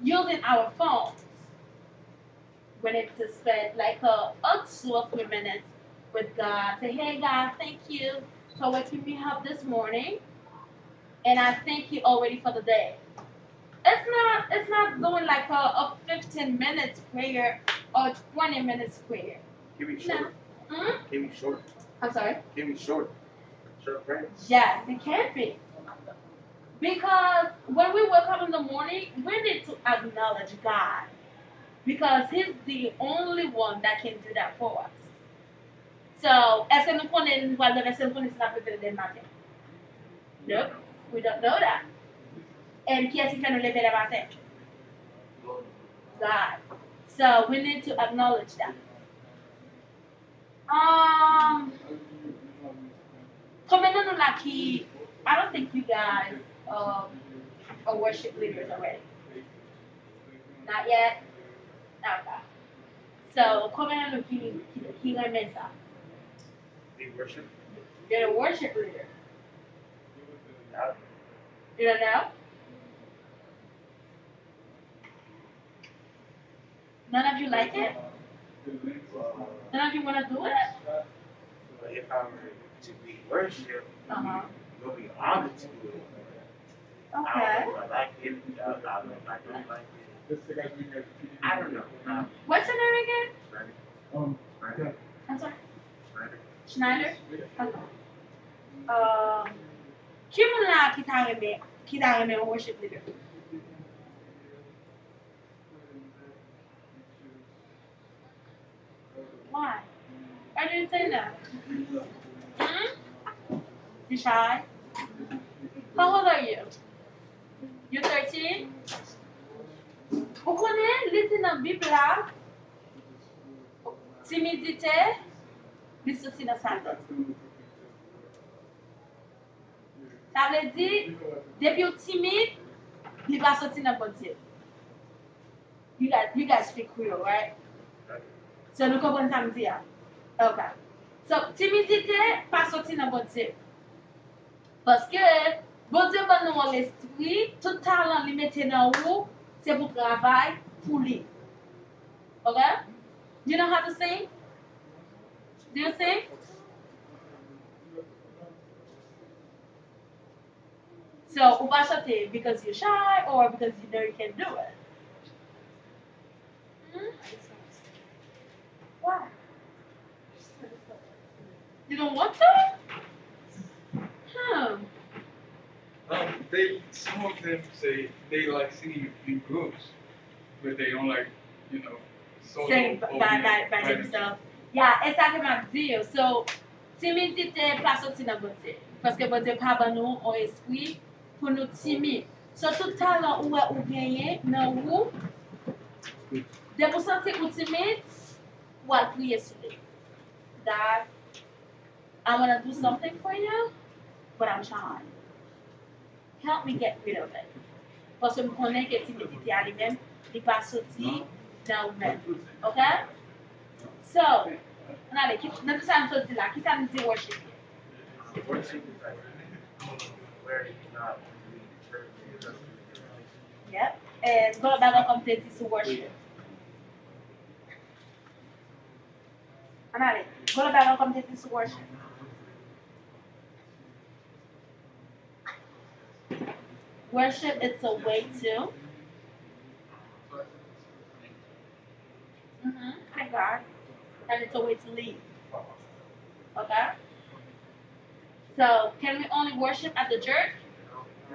using our phones. We need to spend like a 2 or 3 minutes with God. Say, hey God, thank you for waking me up this morning, and I thank you already for the day. It's not doing like a 15 minutes prayer or 20 minutes prayer. Give me No. short. Give me short. I'm sorry. Give me short. Short prayer. Yes, it can be. Because when we wake up in the morning, we need to acknowledge God. Because He's the only one that can do that for us. So, est-ce que nous connaissons le verset nous connaissons la prière du matin? Nope, we don't know that. And qui est-ce qui fait nous lever le matin? God. So, we need to acknowledge that. Coming on like I don't think you guys are worship leaders already. Not yet? Okay. So, coming on like he learned ça. They worship. You're a worship leader. You don't know? None of you like it? None of you want to do it? If I were to be worship, you'll be honored to do it. Okay. I don't know if I like it. I don't know if I don't like it. I don't know. What's your name again? Schneider. I'm sorry? Schneider. Schneider? Okay. Qui me l'a qui t'a aimé un worship leader? Why? Why did you say that? You shy? How old are you? You're 13? Vous connaissez, lisez dans la Bible là, timidité, il sortit dans sa tête. Ça veut dire, depuis vous timide, il va sortir dans votre Dieu. You guys speak Creole, right? So, nous comprenons ça me dire. Okay. So, timidité, pas sortir dans votre Dieu. Parce que, bon Dieu, nous l'esprit, tout talent, il mette dans vous, c'est pour travail, pour lui. Okay? Do you know how to sing? Do you sing? So, ou pas chanter because you're shy or because you know you can do it? Why? You don't want to? Some of them say they like singing in groups, but they don't like, solo. Sing by themselves. Yeah, exactement dire. So, timidité pas sorti dans votre Dieu. Parce que votre Dieu pas ban nous un esprit pour nous timide. So, tout talent ou gagné dans vous, de vous sentir ou timide, ou à prier sur lui. God, I want to do something for you, but I'm shy. Help me get rid of it. Parce que je connais que timidité à lui-même, il pas sorti dans vous-même. OK? So, allez, notre ça nous dit là, qui ça nous dit worship? Worship is like where it's not really church. Yep. And go back comme tu dis sur worship. Allez, go back comme tu dis sur worship. Worship, it's a way to. Thank God. And it's a way to lead. Okay? So, can we only worship at the church?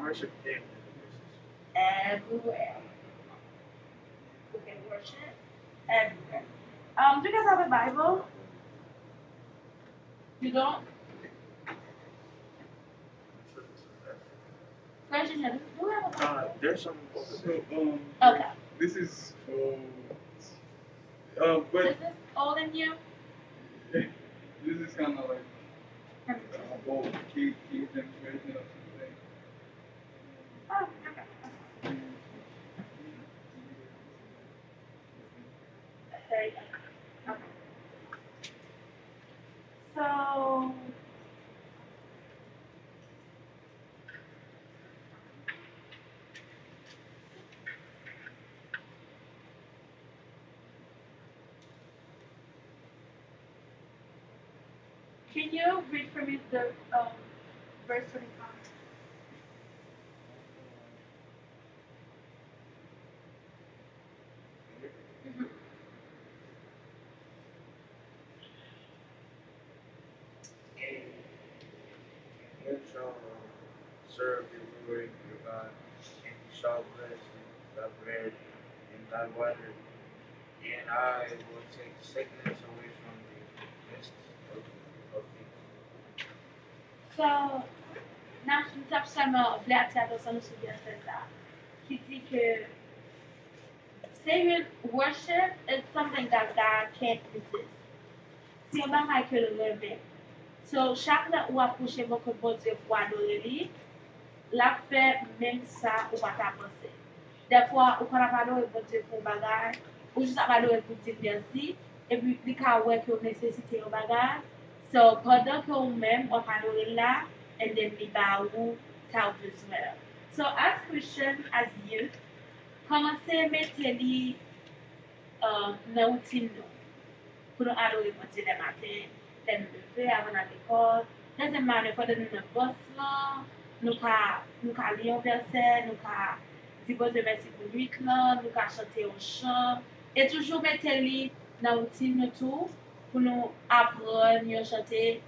Worship Everywhere. We can worship everywhere. Do you guys have a Bible? You don't? Question, do you have a Bible? There's some. So, Okay. this is, Is but this older than you? this is kind of like old kid demonstration of something. Oh, okay. There you go. Okay. So, Can you read for me the verse 25? Mhm. And you shall serve the Lord your God, and he shall bless thy bread and thy water, and I will take sickness away from the midst of thee. So, nous avons seulement voulu attirer l'attention sur verset là, qui dit que saying worship is something that God can't resist. C'est un bagage que le rêve. So, chaque fois où approcher votre bon Dieu pour adorer lui, la fait même ça ou pas ta pensée. Des fois, ou quand on adorer bon Dieu pour un bagage, ou juste adorer pour dire merci, et puis il y a ouais que vous nécessitez un bagage. So, pendant que vous-même, on adore là, and then we bow out as well. So, as Christians, as youth, commencez à mettre les dans routine nous. Pour nous adorer bon Dieu le matin, les nous lever avant d'aller à l'école. Doesn't matter pendant nous dans le bus là, nous lire un verset, nous dire bon Dieu merci pour nuit là, nous chanter un chant. Et toujours mettre les dans routine nous tout pour nous apprendre à chanter.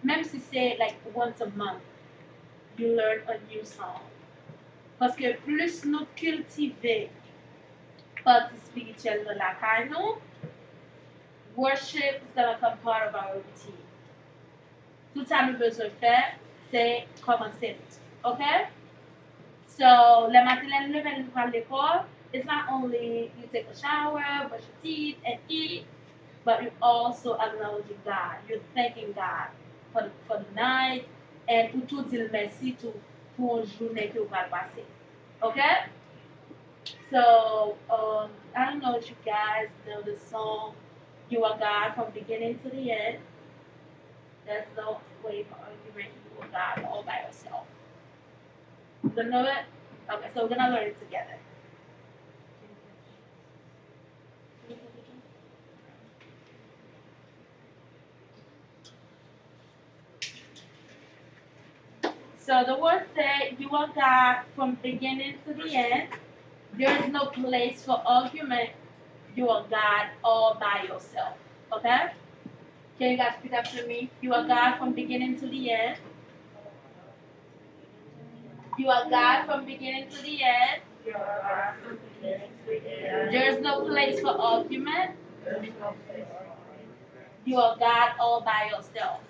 Même si c'est like once a month, you learn a new song. Parce que plus nous cultiver partie spirituelle de la caille, nous, worship is going to become part of our routine. Tout ça nous besoin faire, c'est commencer. Okay? So, le matin, le lever, nous à l'école, it's not only you take a shower, brush your teeth, and eat, but you also acknowledging God. You're thanking God for the night, and pour tout dire merci pour une journée que vous allez passer. Okay? So, I don't know if you guys know the song, You Are God from beginning to the end. There's no way for argument, you are God all by yourself. You gonna know it? Okay, so we're gonna learn it together. So the word said, You are God from beginning to the end. There is no place for argument. You are God all by yourself. Okay? Can you guys repeat after me? You are God from beginning to the end. You are God from beginning to the end. There is no place for argument. You are God all by yourself.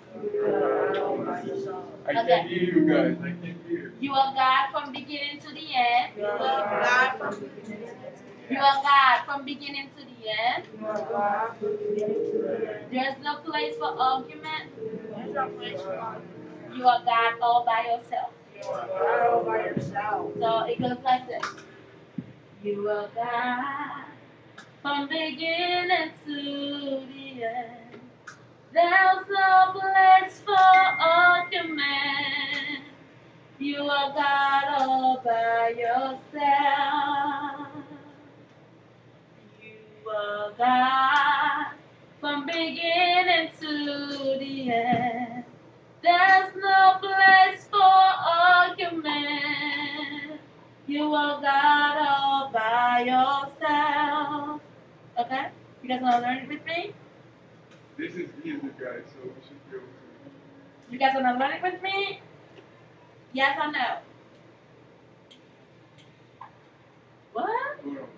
I can't hear you guys. I can't hear. You are God from beginning to the end. You are God from beginning to the end. You are God from beginning to the end. You are God from beginning to the end. There's no place for argument. There's no place for argument. You are God all by yourself. You are God all by yourself. So it goes like this. You are God from beginning to the end. There's no place for argument. You are God all by yourself. You are God from beginning to the end. There's no place for argument. You are God all by yourself. Okay? You guys want to learn it with me? This is easy, guys, so we should be able to. You guys want to learn it with me? Yes or no? What? Hold on.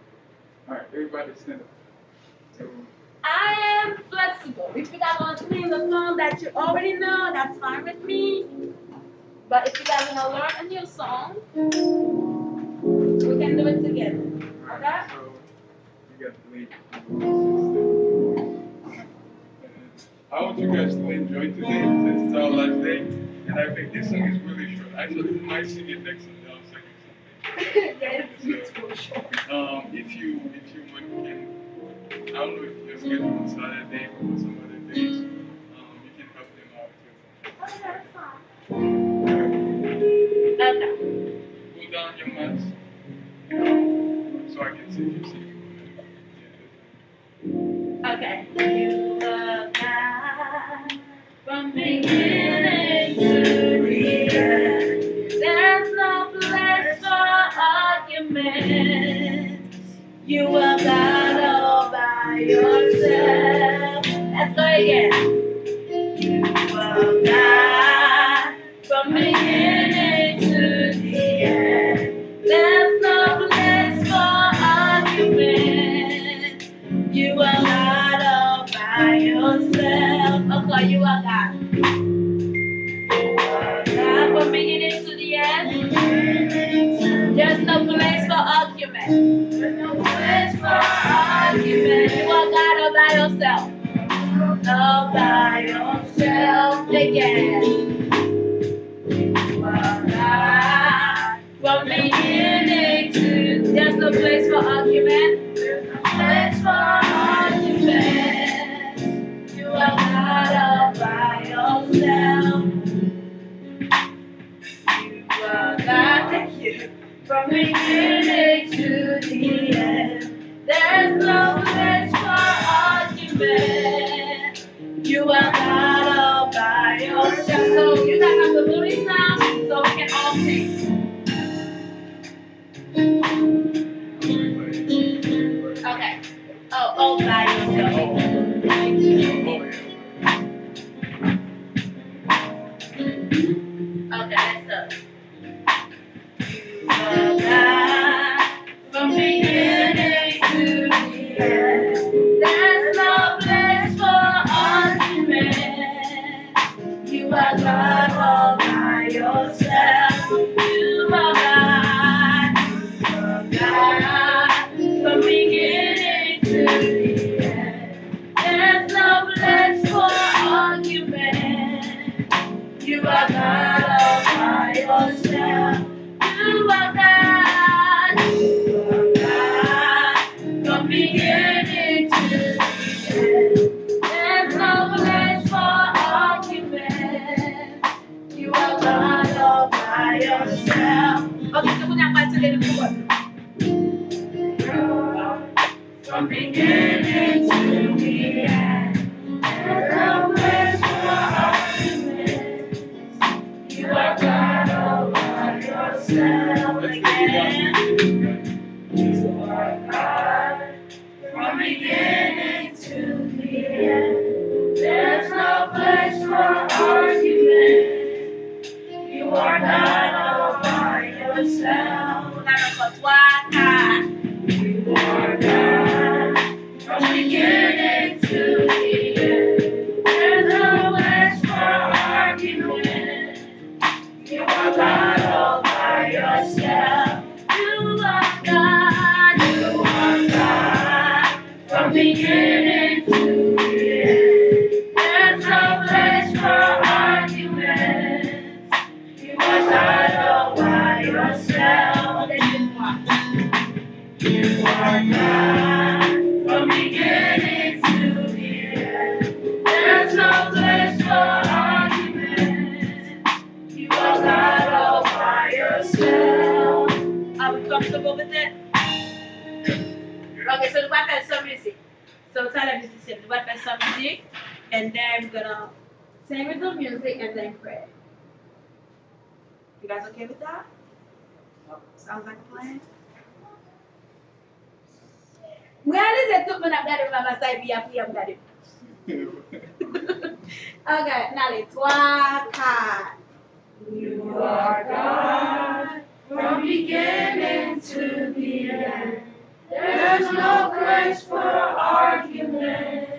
Alright, everybody stand up. So, I am flexible. If you guys want to sing the song that you already know, that's fine with me. But if you guys want to learn a new song, we can do it together. Okay? so you got the link. I want you guys to enjoy today since it's our last day. And I think this song is really short. Actually, we might sing it next Sunday or second Sunday. If you want, can, I don't know if you're scheduled on Saturday or some other days, you can help them out too. Okay, that's fine. Okay. Pull down your mats so I can see you sing. Okay. You are God from from beginning to the end. There's no place for argument. You are God all by yourself. Let's go again. You are God from beginning to the end. There's no place for argument. You are God all by yourself. Okay, you are God. God from beginning to the end. There's no place for argument. There's no place for argument. You are God all by yourself. All by yourself again. You are God from beginning to. There's no place for argument. There's no place for argument. You are God all by yourself. You are God, thank you. From beginning to the end. There's no place for argument. You are God all by yourself. So you guys have the lyrics now, so we can all sing. Okay. Oh, all by yourself. Okay, let's go. You are God from beginning to the end. There's no place for argument. You are God all by yourself. You are God. You are God from beginning to the end. There's no place for argument. You are God all by yourself. You are God. You are God from beginning to the end. There's no place for argument. You are God all by yourself. Okay, so we're not going to let it go. From beginning to the end. There's no place for argument. You are God all by yourself again. You are God from beginning to the end. There's no place for argument. You are God all by yourself. You are God from beginning to the end. There's no place for argument. You are God all by yourself. You are God. You are God from beginning to the end. There's no place for argument. You are God all by yourself. You are God from beginning to the end. There's no place for argument. You are God all by yourself. Are we comfortable with it? Okay, so we want to play some music. So tell the musician, we want to play some music, and then we're gonna sing with the music and then pray. You guys okay with that? Sounds like a plan. Realize tout le monde a regardé maman ça et puis après a regardé. Okay, now les 3, 4. You are God from beginning to the end. There's no place for argument.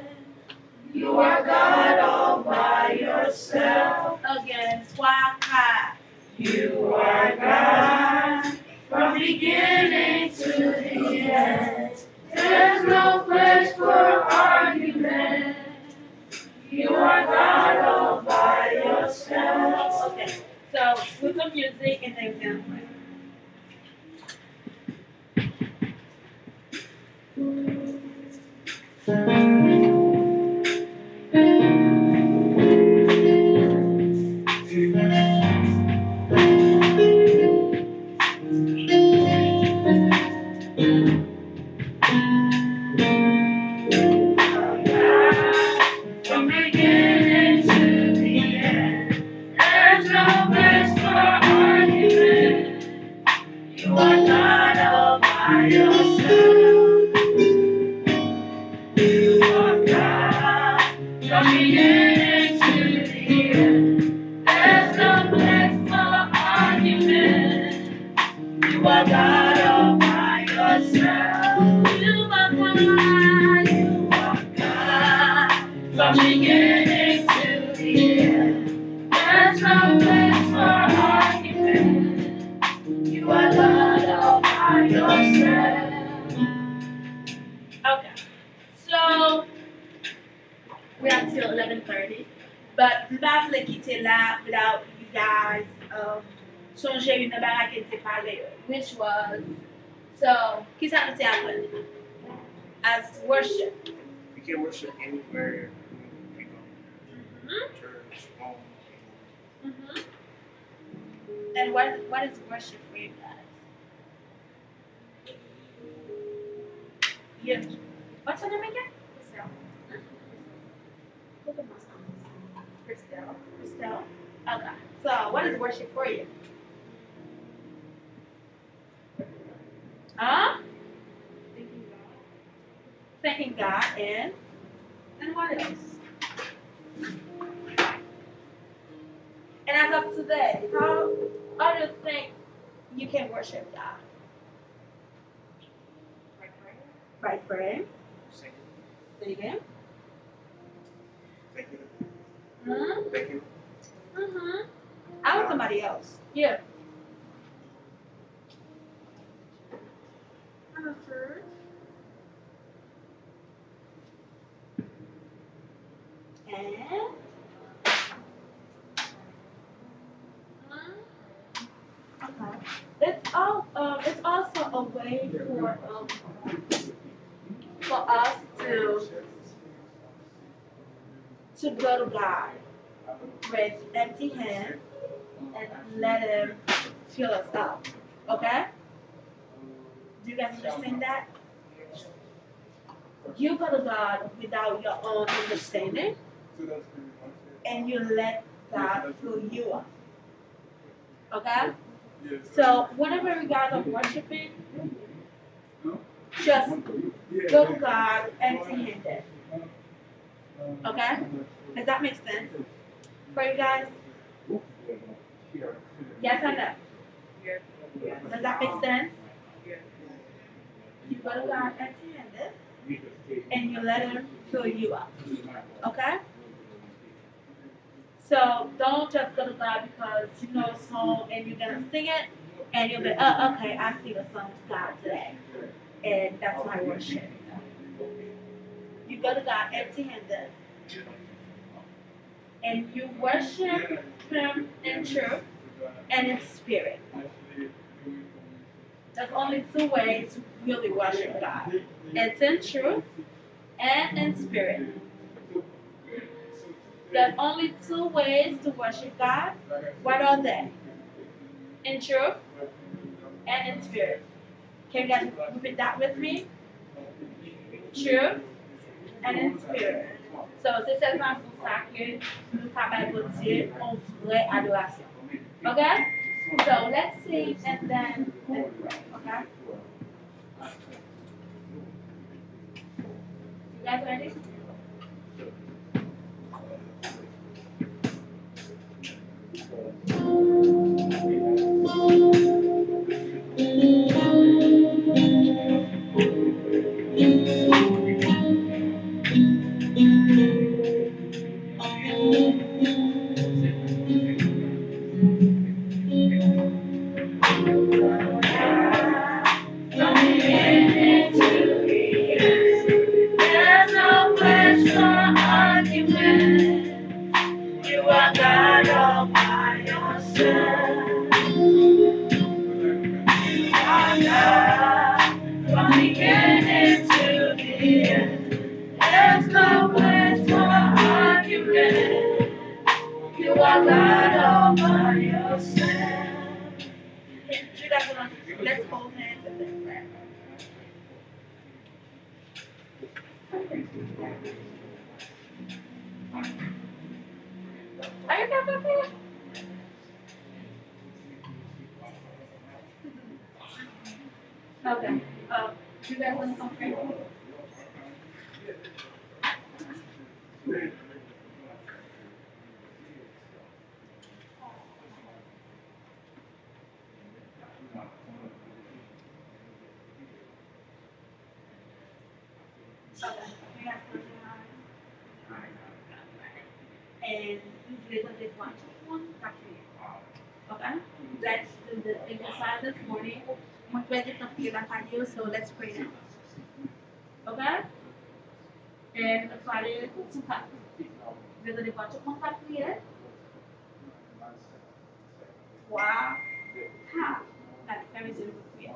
You are God all by yourself. Again, 3, 4. You are God from beginning to the end. There's no place for argument. You are God all by yourself. Okay, so put some music and then we're gonna play. From beginning to the by yourself. You are God from beginning to the end. There's no place for argument. You are God all by yourself. You are God from beginning to the end. There's no place for argument. You are God all by yourself. Okay, so we have till 11:30, but je ne vais pas vous quitter là without you guys changer une barre qui était parlée, which was so qui ça nous tient après as worship. You can worship anywhere you go. Mhm. Church, home. Mhm. And what is worship for you guys? Yeah. What's your name again? Christelle. Look at my son. Christelle. Christelle. Okay. So what is worship for you? Huh? Thanking God and what else? And as of today, how do you think you can worship God? By praying, Singing. singing. Thank you. Hmm. Thank you. Mhm. I want somebody else. Yeah. I'm a fruit. And okay. It's also a way for us to go to God with empty hands and let Him fill us up. Okay? Do you guys understand that? You go to God without your own understanding and you let God fill you up. Okay? So whenever you guys are worshiping, just go to God empty handed. Okay? Does that make sense for you guys? Yes or no? Does that make sense? You go to God empty handed and you let Him fill you up. Okay? So don't just go to God because you know a song and you're gonna sing it and you'll be, oh, okay, I sing a song to God today, and that's my worship. You go to God empty-handed and you worship Him in truth and in spirit. There's only two ways to really worship God. It's in truth and in spirit. There's only two ways to worship God. What are they? In truth and in spirit. Can you guys repeat that with me? Truth and in spirit. So, c'est seulement pour ça que nous travaillons pour Dieu en vraie adoration. Okay? So, let's sing and then pray. Okay? You guys ready? From beginning to the end, there's no place for argument. You are God all by yourself. You are God from beginning to the end. There's no place for argument. You are God all by yourself. You guys want to let's hold hands and then pray. Are you guys okay? Okay. You guys want to come pray? Okay. We have to and usually when they want one, that's it. Okay? Let's do the exercise this morning. Muito bem, então, filho da Padil, so let's pray now. Okay? And the Friday, suka. Bila dia baca kontak dia, wah, ha, that's very good for you.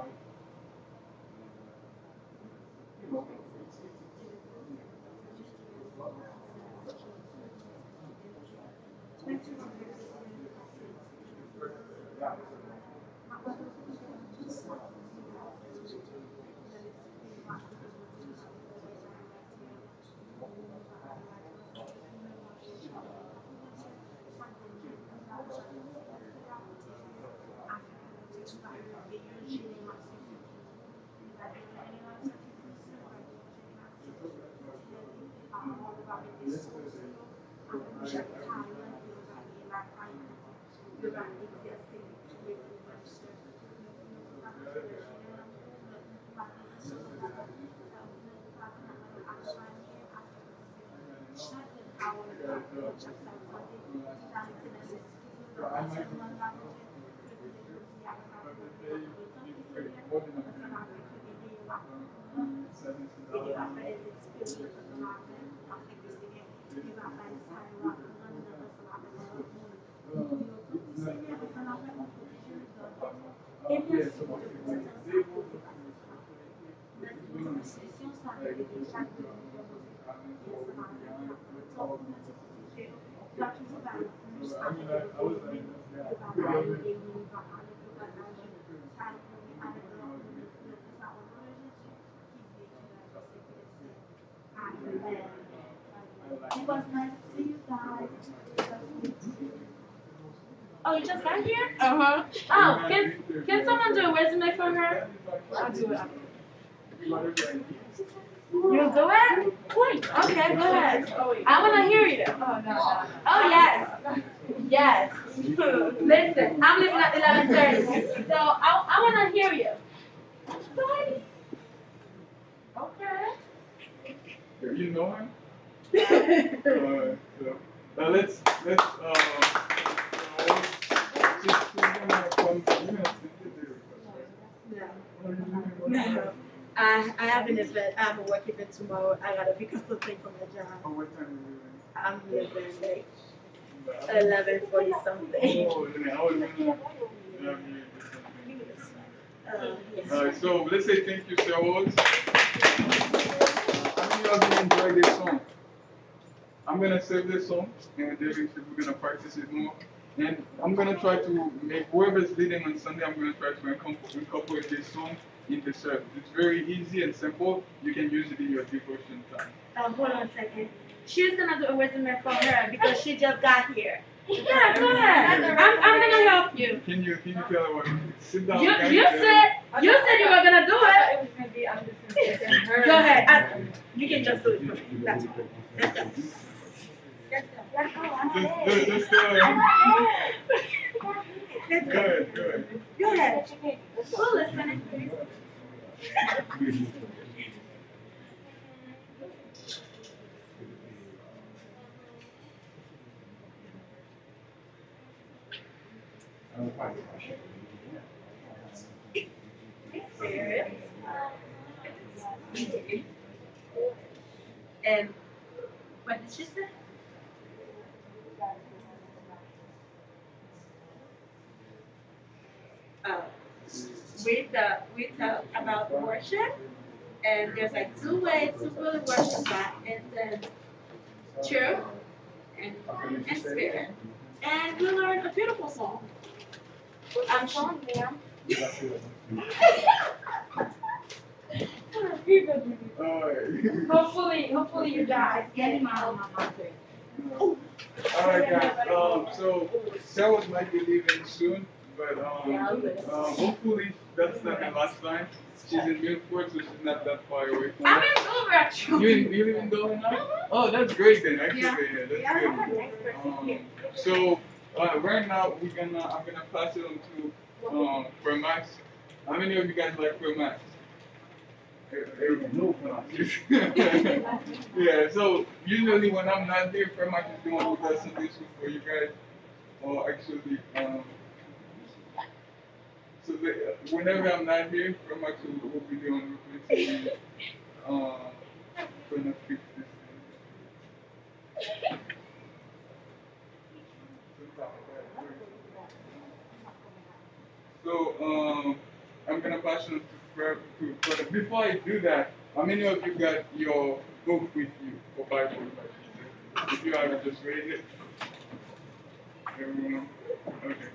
It was nice to see you guys. Oh, you just got here? Uh-huh. Oh, can someone do a resume for her? I'll do it. You'll do it? Wait, okay, go ahead. Oh, wait. I want to hear you. Oh, no. Oh, yes. Yes. Listen, I'm leaving at 11:30, so I want to hear you. Go ahead. Okay. You know him? So, now let's No. I have an event. I have a work event tomorrow. I gotta pick up something for my job. Oh, what time are I'm leaving like 11:40 something. Oh, yeah, I was gonna, Yes. Alright, so let's say thank you, Star Wars. I think y'all gonna enjoy this song. I'm gonna save this song, and then we're gonna practice it more. And I'm gonna try to make whoever's leading on Sunday. I'm gonna try to incorporate this song in the service. It's very easy and simple. You can use it in your devotion time. Hold on a second. She's gonna do a resume for her because she just got here. Yeah, go ahead. I'm gonna help you. Can you tell her what? Sit down. You guys, said you were gonna do it. Go ahead. You can just do it for me. That's fine. Let's go. Just good. Go ahead. Who listening? And what did she say? We talk about worship, and there's like two ways to really worship God, and then truth and spirit. And we learned a beautiful song. I'm song, ma'am. Hopefully you guys get him out of my mouth. Alright guys, so Sarah's might be leaving soon, But hopefully that's not the last time. She's in Milford, so she's not that far away from I'm us. in Dover actually. You live in Dover now? Oh, that's great then. Actually, Yeah. yeah, that's good. So right now I'm gonna pass it on to Max. How many of you guys like Max? No. Yeah. So usually when I'm not there, Max is doing with us Sunday school for you guys. Or actually, so whenever I'm not here, Max will be doing replacing me. Gonna fix this thing. So I'm gonna pass it on to Fred. Before I do that, how many of you got your book with you for Bible? If you haven't, just raise it. Everyone. Okay.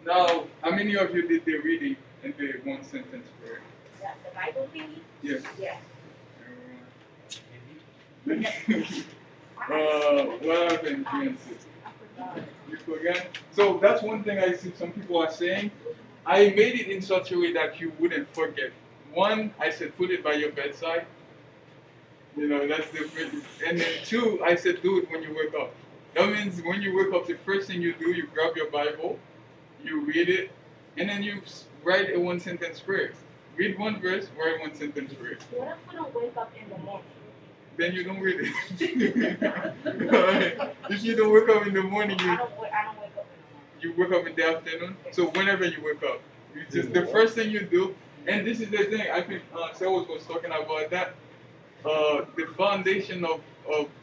Now, how many of you did the reading in the one sentence prayer? Yeah, the Bible thing? Yes. Yeah. What happened, Nancy? You forgot? So that's one thing I see some people are saying. I made it in such a way that you wouldn't forget. One, I said put it by your bedside. You know, that's the first. And then two, I said do it when you wake up. That means when you wake up, the first thing you do, you grab your Bible, you read it, and then you write a one sentence prayer. Read one verse, write one sentence prayer. What if we don't wake up in the morning? Then you don't read it. If you don't wake up in the morning, I don't wake up in the morning. you wake up in the afternoon. So whenever you wake up, you just the first thing you do. And this is the thing. I think Sales was talking about that. The foundation of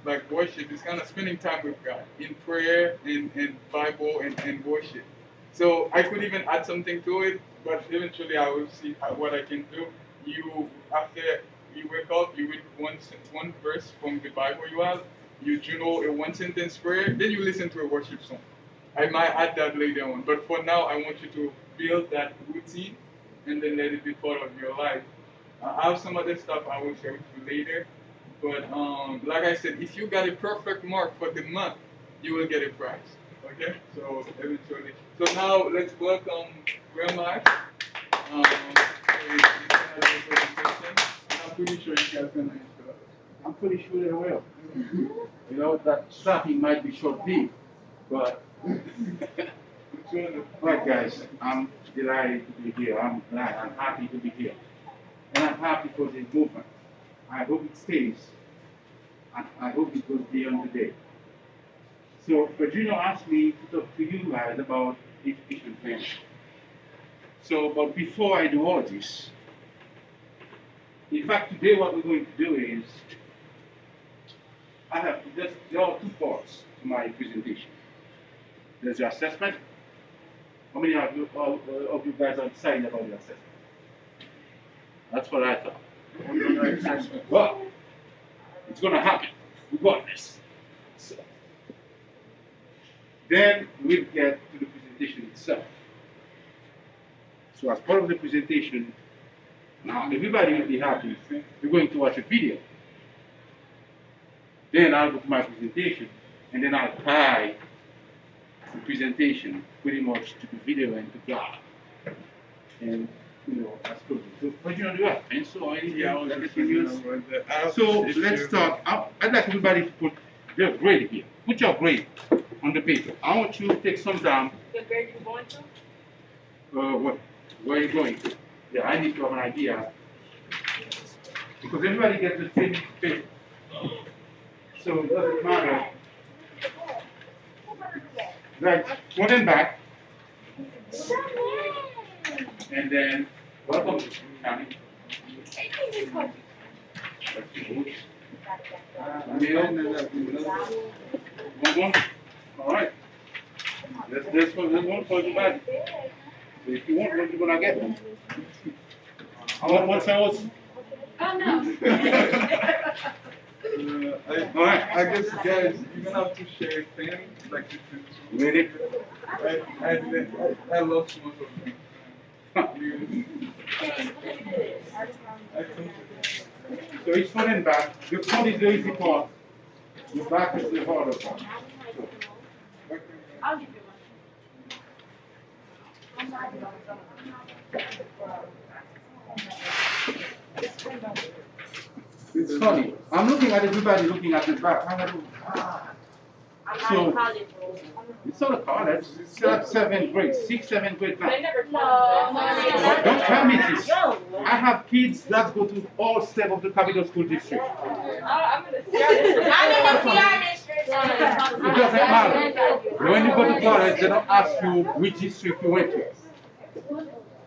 like worship is kind of spending time with God in prayer, in Bible, and worship. So I could even add something to it, but eventually I will see what I can do. You after you wake up, you read one verse from the Bible you have. You journal a one sentence prayer, then you listen to a worship song. I might add that later on, but for now I want you to build that routine and then let it be part of your life. I have some other stuff I will share with you later. But like I said, if you got a perfect mark for the month, you will get a prize. Okay? So eventually. So now let's welcome Grandma. For his presentation. And I'm pretty sure you guys gonna enjoy it. I'm pretty sure they will. You know, that strapping might be short-lived, but right, guys, I'm delighted to be here. I'm glad. I'm happy to be here. And I'm happy for this movement. I hope it stays. And I hope it goes beyond today. So, Virginia asked me to talk to you guys about education planning. So, but before I do all this, in fact, today what we're going to do is, there are two parts to my presentation. There's the assessment. How many of you guys are excited about the assessment? That's what I thought. But it's going to happen regardless. So, then we'll get to the presentation itself. So as part of the presentation, now everybody will be happy. We're going to watch a video. Then I'll go to my presentation, and then I'll tie the presentation pretty much to the video and to God. And that's good. So what do you want to do? Pencil or anything? Yeah, I was that just you can use? So let's start. I'd like everybody to put their grade here. Put your grade on the paper. I want you to take some time. The grade you're going to? Where are you going to? Yeah, I need to have an idea. Because everybody gets the same paper. So it doesn't matter. Right, front and back. And then, welcome to County. One. All right. There's one for the body. So if you want one, you're gonna get one. I want one sandwich. Oh no. I guess, guys, you're gonna have to share a pen, like this. Ready? I love some of them. So it's front and back. The front is the easy part. The back is the harder part. I'll give you one. It's funny. I'm looking at everybody looking at the back. So it's not a college. It's still 7th grade, 6th, 7th grade now. Don't tell me this. I have kids that go to all steps of the capital school district. It doesn't matter. When you go to college, they don't ask you which district you went to.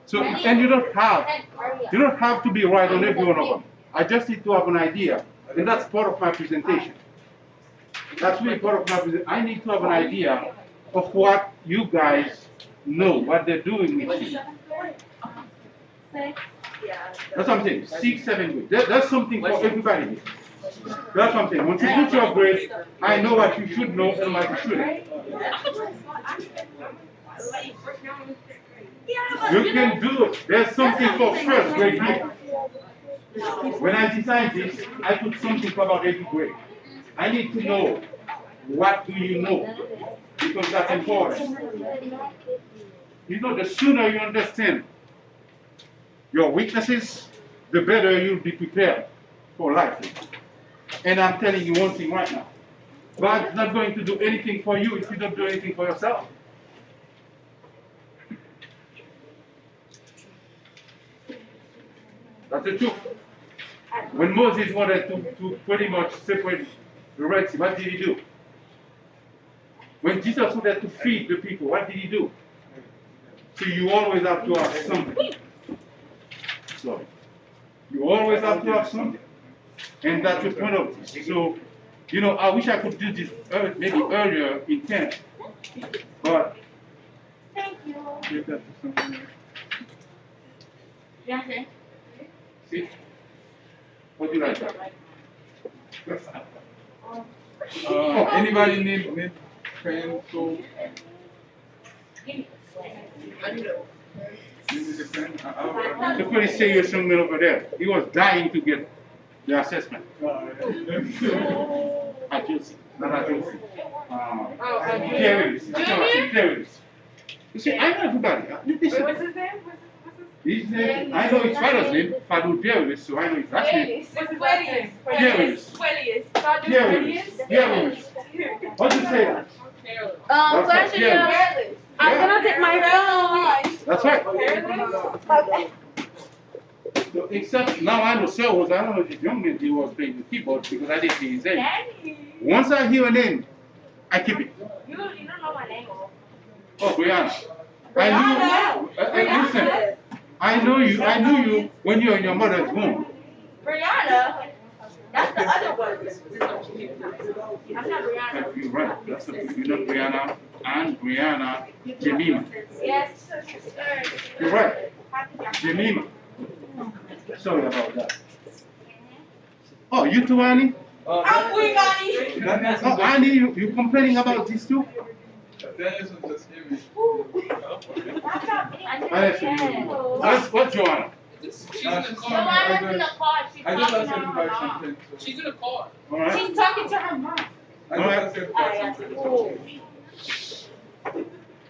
So, and you don't have to be right on every one of them. I just need to have an idea, and that's part of my presentation. That's really part of my presentation. I need to have an idea of what you guys know, what they're doing with you. That's something. 6, 7 weeks. That's something for everybody. That's something. Once you put your grade, I know what you should know and what you shouldn't. You can do it. There's something for first grade here. When I designed this, I put something about every grade. I need to know what do you know, because that's important. You know, the sooner you understand your weaknesses, the better you'll be prepared for life. And I'm telling you one thing right now. God's not going to do anything for you if you don't do anything for yourself. That's the truth. When Moses wanted to pretty much separate the Red Sea, what did he do? When Jesus wanted to feed the people, what did he do? So you always have to have something. Sorry. You always have to have something. And that's the point of this. So, you know, I wish I could do this maybe earlier in camp. But Thank you. give that to something else. Yeah, okay. See? What do you like that? Anybody need pencil? The pretty serious young man over there. He was dying to get the assessment. At Josie. Not at Josie. Terrorists. You see, I know everybody. Listen. What's his name? His name, I know his father's name, Fadu Terrorist, so I know his last name. What's his last name? Terrorist. Terrorist. What do you say? Question, I'm gonna take my phone. That's right. So, except now I know Sir was, I don't know if this young man he was playing the keyboard because I didn't see his name. Once I hear a name, I keep it. You don't know my name. Oh, Brianna. Listen, I knew you when you were in your mother's womb. Brianna? That's the other one. I'm not Brianna. You're right. That's the, you know Brianna and Brianna Jemima. Yes. You're right. Jemima. Sorry about that. Oh, you too, Annie? I'm weak, Annie. Oh, Annie, you complaining about this too? What's Joanna? She's in the car. Joanna's in the car. She's I just talking asked to her to her buy mom. something. She's in the car. All right. She's talking to her mom. I just asked her to buy something.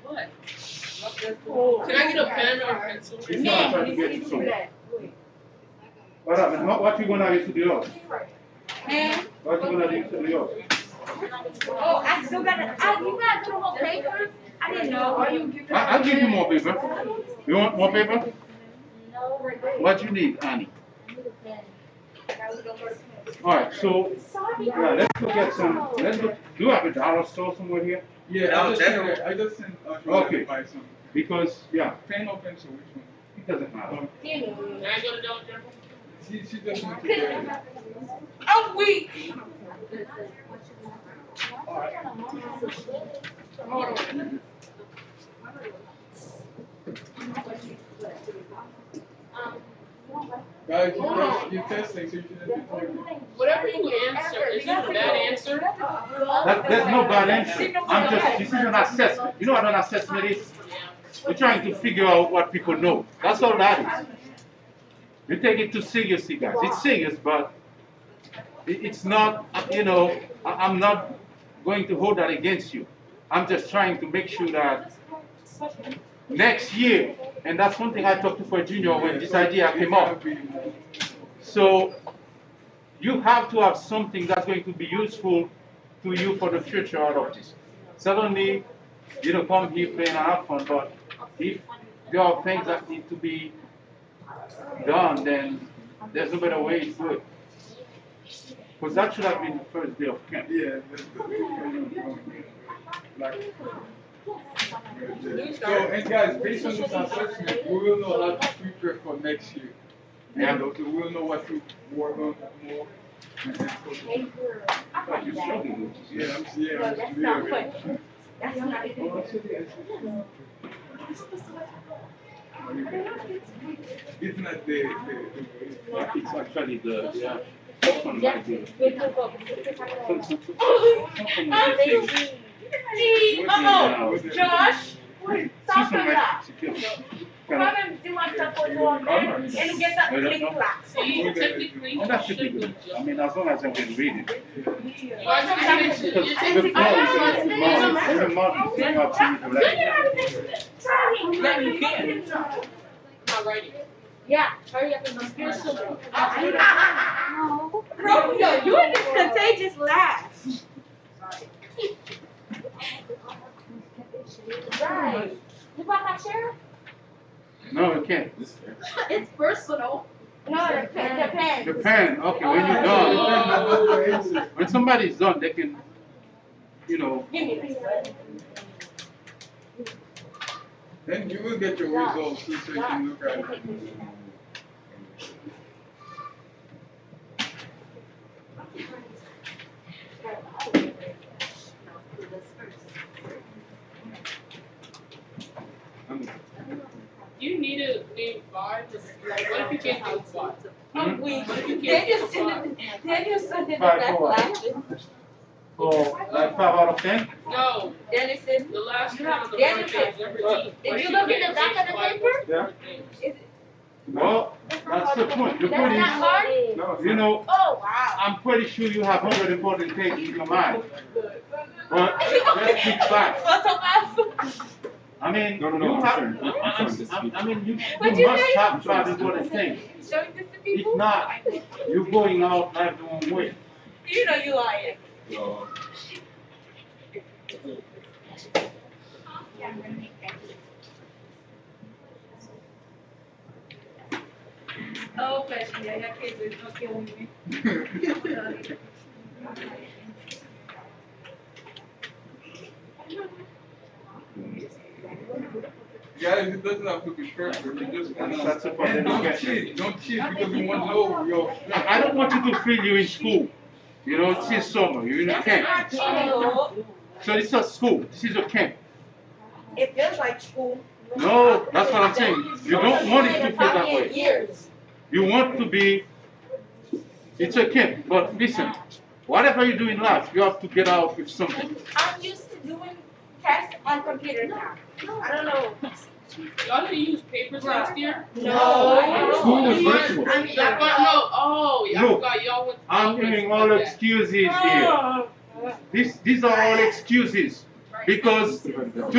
What? Can I get a pen or a pencil? It's not trying to get you some. What happened? What you gonna do to the yours? What you gonna do to the yours? Oh, I still got it. You got the whole paper? I didn't know. Are you giving I'll give you more paper. You want more paper? What you need, Annie? All right, so yeah, let's look at some. Let's look. Do you have a dollar store somewhere here? Yeah, I just sent Joanna Okay. to buy something. Because yeah, Pen or pencil, which one? it doesn't matter. Can I go to Dollar General? She just went to get it. I'm weak. Hold on. Guys, you're testing, so you shouldn't be talking. Whatever you answer, is that a bad answer? There's no bad answer. This is an assessment. You know what an assessment is? We're trying to figure out what people know. That's all that is. You take it too seriously, guys. It's serious, but it's not, you know, I'm not going to hold that against you. I'm just trying to make sure that next year. And that's one thing I talked to for Junior when this idea came up. So you have to have something that's going to be useful to you for the future out of this. Suddenly, you know, come here playing and have fun, but if there are things that need to be done, then there's no better way to do it. Because that should have been the first day of camp. Yeah, that's the like, so, and guys, based on this assessment, we will know how to prepare for next year. Yeah. And okay, we will know what to work on more. And so, But you're struggling with this. yeah, That's not fun. That's not it's not the Yeah, it's actually the, yeah. Something like the, Josh, stop something that. like security. Come and do one stuff for you and get that click clack. See, technically, And that should be good. I mean, as long as I can read it. Why don't you finish it? Because It's the model, you have to read the not writing. Yeah, hurry up and go get some. Romeo, you in this contagious laugh. Right. You bought that sheriff? No, you can't. It's personal. No, the pen. The pen, okay, when you're done, when somebody's done, they can, you know, Give me this. then you will get your results too, so you can look at it. You need to name five. Like, what if you can't name five? Wait, What if you Daniel can't name said five? Daniel said that Five back more. laughing. for like 5 out of 10. No, Daniel said, the last one on the Daniel front page, number E. Did you look at the back of the paper? Yeah. Well, that's the point. The point That's not is, hard? you know, Oh, wow. I'm pretty sure you have 100 important pages in your mind. But let's keep back. I mean, No, you have, I mean, you must have 5 important things. showing this to If people? not, you're going out like the wrong way. You know you lying. Oh, question, yeah, your kids is not killing me. Guys, it doesn't have to be perfect. You just wanna. That's a problem. And don't cheat. Don't cheat because you want to know your. I don't want you to feel you're in school. You know, this is summer, you're in a camp. So this is not school, this is a camp. It feels like school. No, that's what I'm saying. You don't want it to feel that way. Years. You want to be, it's a camp, but listen, whatever you do in life, you have to get out with something. I'm used to doing tests on computer now. I don't know. Y'all didn't use papers last year? No. School was virtual. I forgot, no, oh, yeah, I Look, forgot y'all went to I'm office hearing like all that. excuses here. These are all excuses. Because to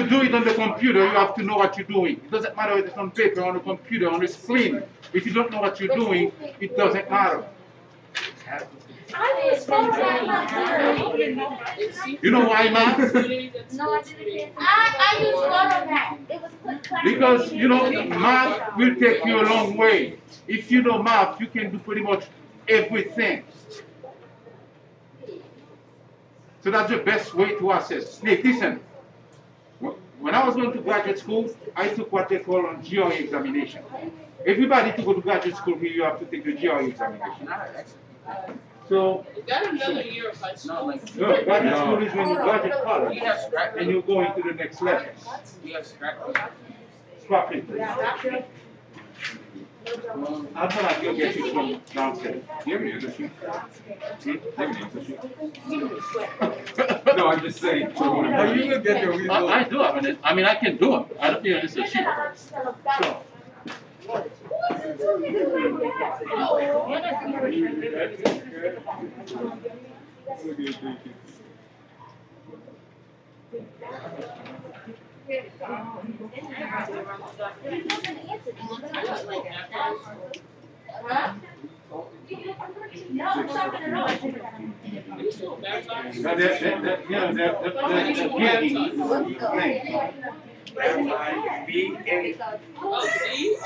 do it on the computer, you have to know what you're doing. It doesn't matter if it's on paper, on the computer, on the screen. If you don't know what you're doing, it doesn't matter. I use Photoshop on computer. You know why, Matt? No, I didn't. I use Photoshop. It was quick class. Because, you know, math will take you a long way. If you know math, you can do pretty much everything. So that's the best way to assess. Nick, listen. When I was going to graduate school, I took what they call a GRE examination. Everybody to go to graduate school here, you have to take the GRE examination. So, Is that another year of high school? no, graduate school is when you graduate college and you go into the next level. Scrapping. I'll try to go get you from downstairs. Give me a sheet. No, I'm just saying. So when But you will get your results. I do have it. I mean, I can do them. I don't think it's a sheet. So, No, I'm talking about. But the gig is playing. Oh, see?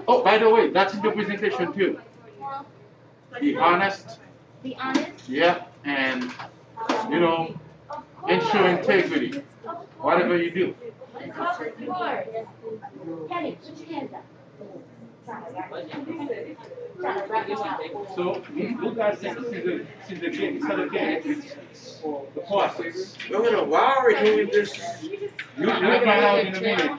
Oh, by the way, that's in the presentation too. Be honest, Be honest. yeah, and you know, ensure integrity, whatever you do. Kenny, put your hands up. So you guys can see the game, it's not a game, it's for the process. No, why are we doing this? You'll find out in a minute.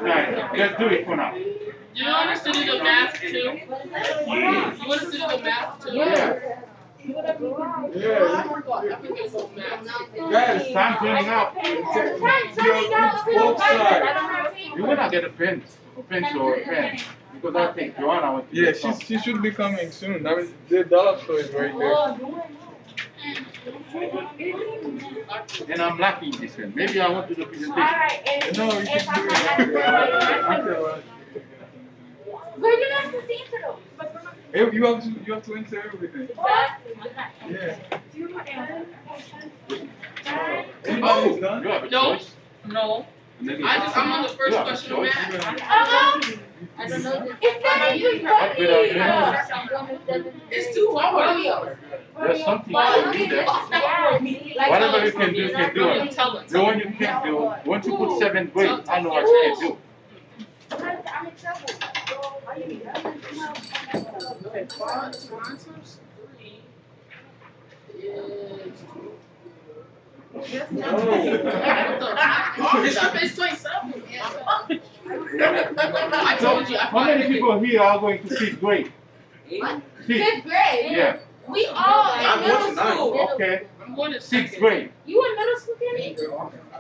Right, let's do it for now. You want us to do the math too? You want us to do the math too? Yeah. Guys, time turning out. You're gonna get a pencil or a pen, because I think Joanna went to Yeah, get some. she should be coming soon. I mean, the dollar store is right there. And I'm lacking this one. Maybe I won't do the presentation. No, you should do it. Afterwards. Where you guys to see it though? You have to answer everything. Yeah. Everybody's done? You have a No. choice. No. Maybe I'm on the first you have a question of choice. math. I don't know this. It's not even funny. It's too hard. There's something you can do there. Whatever you can do, you can do it. The one you can't do, once you put 7th grade, I know what you can do. I'm in trouble. Okay, 5 times 3 is... It's 27. I told you. How many people here are going to 6th grade? 6th. Fifth grade. Yeah. We all in I'm middle going to school. Okay. I'm going to 6th grade. You in middle school, Kenny?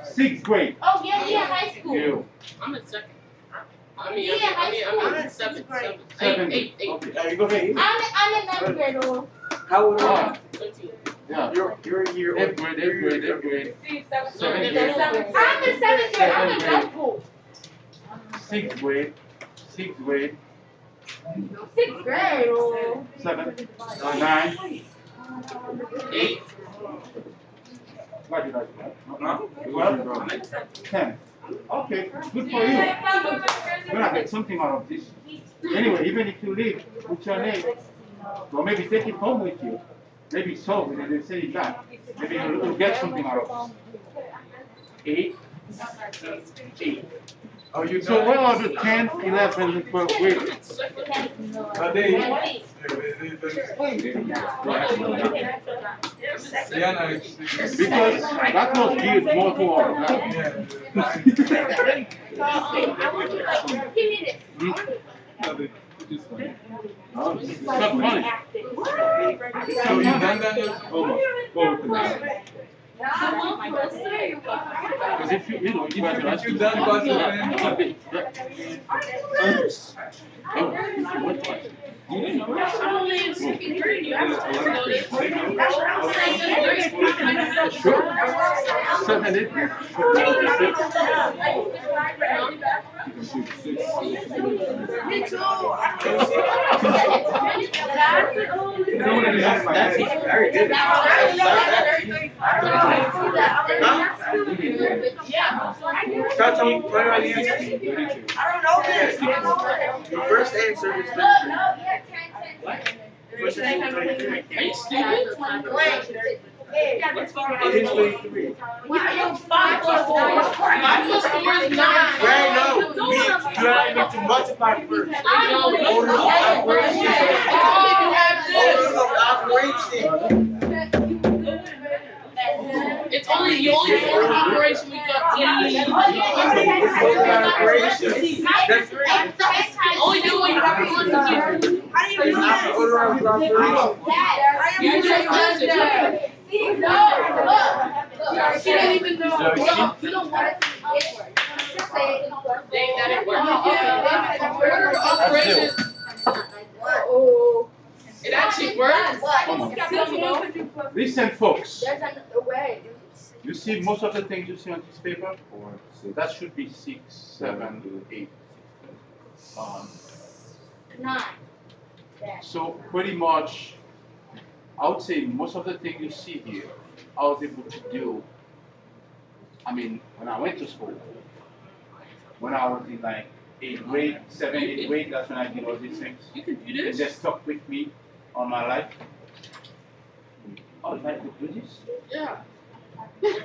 6th grade. Oh yeah, yeah, high school. You. I'm in second. I'm in seventh. Seventh. Eight. Now you go ahead. I'm in ninth grade. Oh. How old are Ah, 13. yeah. you? You're a year 8th grade, 8th grade, 8th grade. 7th grade. I'm in seventh grade. I'm in middle school. 6th grade. 6th grade. Sixth grade. Oh. 7th. 9. 8. What did I do? 12. 10. Okay, good for you. You're gonna get something out of this. Anyway, even if you leave with your name, or maybe take it home with you, maybe solve it and then send it back. Maybe you'll get something out of this. 8. 8. Oh, you So where are the 10th, 11th, and 12th graders? Diana is. Because that was geared more to all of that. Yeah. Give me this. It's not funny. So you done that? Because if you know, you guys are If you done Boston, Oh, if you went to it. I'm only in second grade. You have to know this. Sure. 7, 8. That's very good. Tell me, what are the answers? I don't know this. The first answer is 33. First answer is 33. Are you stupid? It is 33. 5 plus 4 is 9. Right, no. You have to multiply first. Order of operation. Order of operation. It's only the only order of operation we got. Order of operation. That's Only do what you have to do. order of operation. You just answered it. No, look. She didn't even know. You don't want it to be upward. Just say it. Dang, that didn't work. Order of operation. It actually works. Listen, folks. There's another way. You see most of the things you see on this paper? 4, 6, That should be 6, 7, 8. 9. So pretty much, I would say most of the things you see here, I was able to do. I mean, when I went to school, when I was in like 8th grade, 7th, 8th grade, that's when I did all these things. You can do It this. just stuck with me all my life. Oh, if I could do this? Yeah.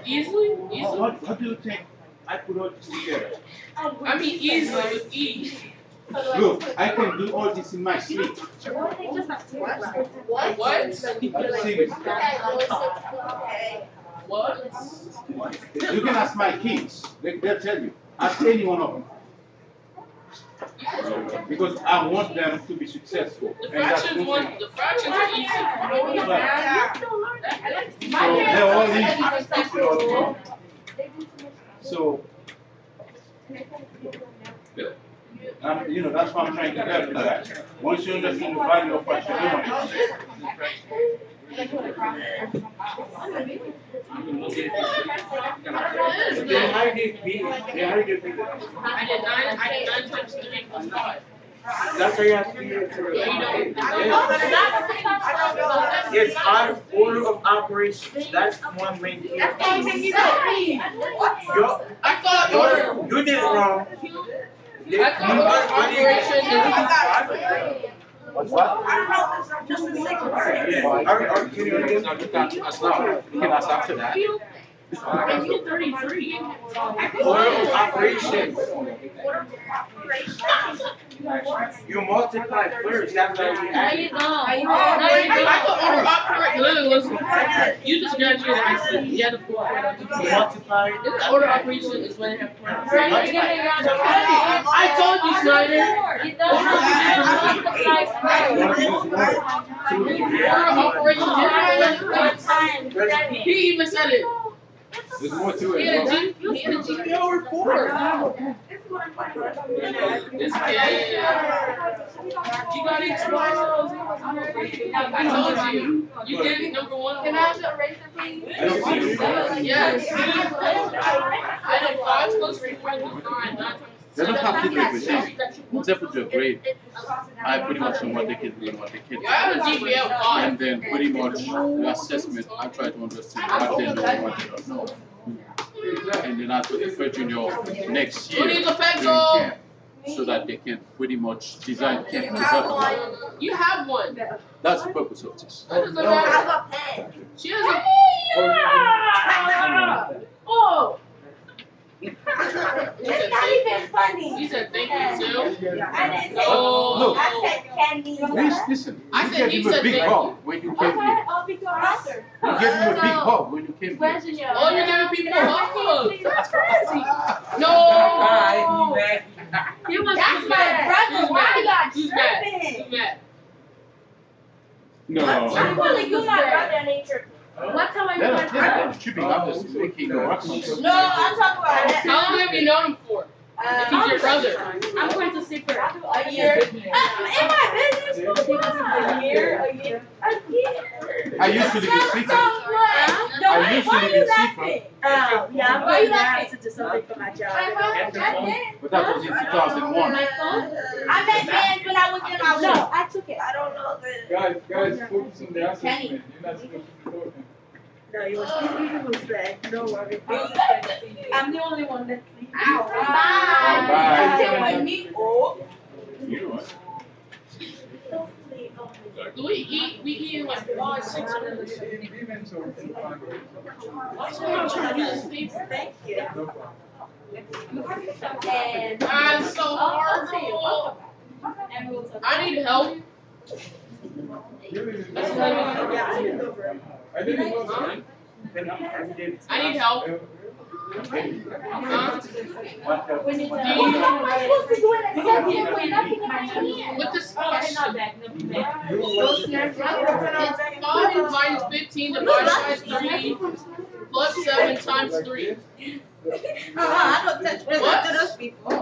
Easily? How do you think I put all this together? I mean, easily with ease. Look, I can do all this in my sleep. What? I'm serious. What? You can ask my kids. They'll tell you. Ask any one of them. Because I want them to be successful. The And that's fractions one one. thing. The fractions are easy. So they're all easy. So, you know, that's what I'm trying to help you guys. Once you understand the value of what you're doing, How did you figure it out? I did 9 times 3 plus 5. That's why you have to do it. It's out of order of operations. That's one way to do it. I thought order. You did it wrong. I thought order operation is. what's that? You can ask after that. I get 33. Order of operations. You multiply first. That's how you There add you it. go. I thought order operation. Literally, listen. You just graduated high school. You had a 4. Multiply. Order operation is when it has points. I I told you, Snyder. You don't have to multiply Order operation. He even said it. There's more to He it. had a GPA report. This kid. You got exposed. I told you. You did it number 1. Can I have the eraser, please? I don't see it. Yes. I know 5 plus 3 equals 9. 9 times They don't have to do it with seven. them. Except for your grade. I pretty much know what they can do and what they can't I have a do. GPA of 5. And then pretty much the assessment, I try to understand what they know and what they don't know. And then after the first junior next year, Who needs a during pencil? camp, so that they can pretty much design camp to help. You have one. That's the purpose of this. That doesn't matter. She doesn't. Oh! He It's not even funny. said thank you too. I didn't say. Oh. I said candy. Listen, I you said gave he him a said big thank hug when you came here. I'll be your answer. You gave him a big hug when you came here. Oh, you're giving people hugs. That's crazy. No. You must That's be my mad. brother. Who's Why mad? you got Who's mad? tripping? Who's mad? No. I'm calling you my brother and ain't tripping. What time are you They're going not, to they're not tripping, I'm just making a reference. No, I'm talking about that. How long have you known him for? If he's your brother. I'm going to sleep first. A year. In my business, for what? A year. A year. I used to live in secret. No, I used to why live you in laughing? secret. Yeah, I'm Why going you to laughing? have to do something for my job. But that was in 2001. My phone? I met fans when I was in my No, room. I took it. I don't know that. Guys, focus on the assessment. You're not supposed to be talking. No, you was there. No worries. I'm the only one that sleeps. Bye. Bye. Oh. You know what? Do we eat in like 5, 6 minutes? Thank you. And That's so horrible. I need help. I didn't know Huh? that. I need help. What the- What am I supposed to do in a second with nothing in my hand? With this not question. back, no back. It's 5 minus 15 divided by 3 plus 7 times 3. I don't touch What? to those people. I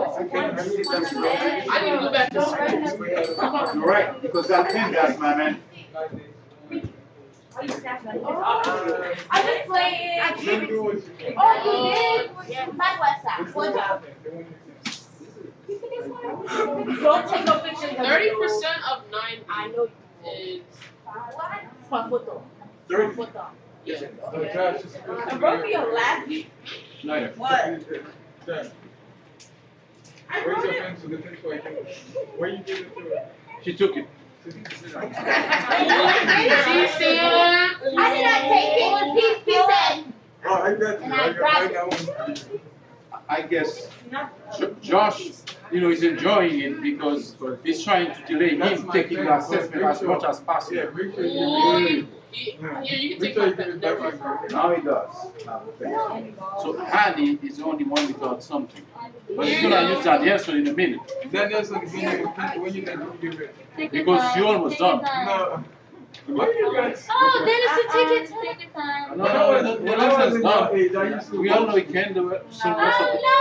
need to go back to school. You're right, because that thing, that's my man. you snapping? I'm just playing. Let me do what you can. Oh, you did? My WhatsApp. Good job. Don't take no pictures. 30% of 9 I know is. One photo. 30. Photo. Yeah. Josh is supposed to be Romeo laughing. Schneider. What? Josh. Where's your pencil? The pencil I can. Where you give it to her? She took it. I did not take it. He said. Oh, I got you. And I I grabbed got one. I guess Josh, is enjoying it because he's trying to delay him taking the assessment as much as Yeah, possible. make sure you Yeah, you can Make take sure my you give it back like that. Now he does. So Annie is the only one without something. But he's gonna use that answer in a minute That doesn't give you a pencil when you need to give it. because she almost done. No. What you guys? Oh, Dennis, the tickets. Take your time. No, what else has done? We all know we can do it. So No,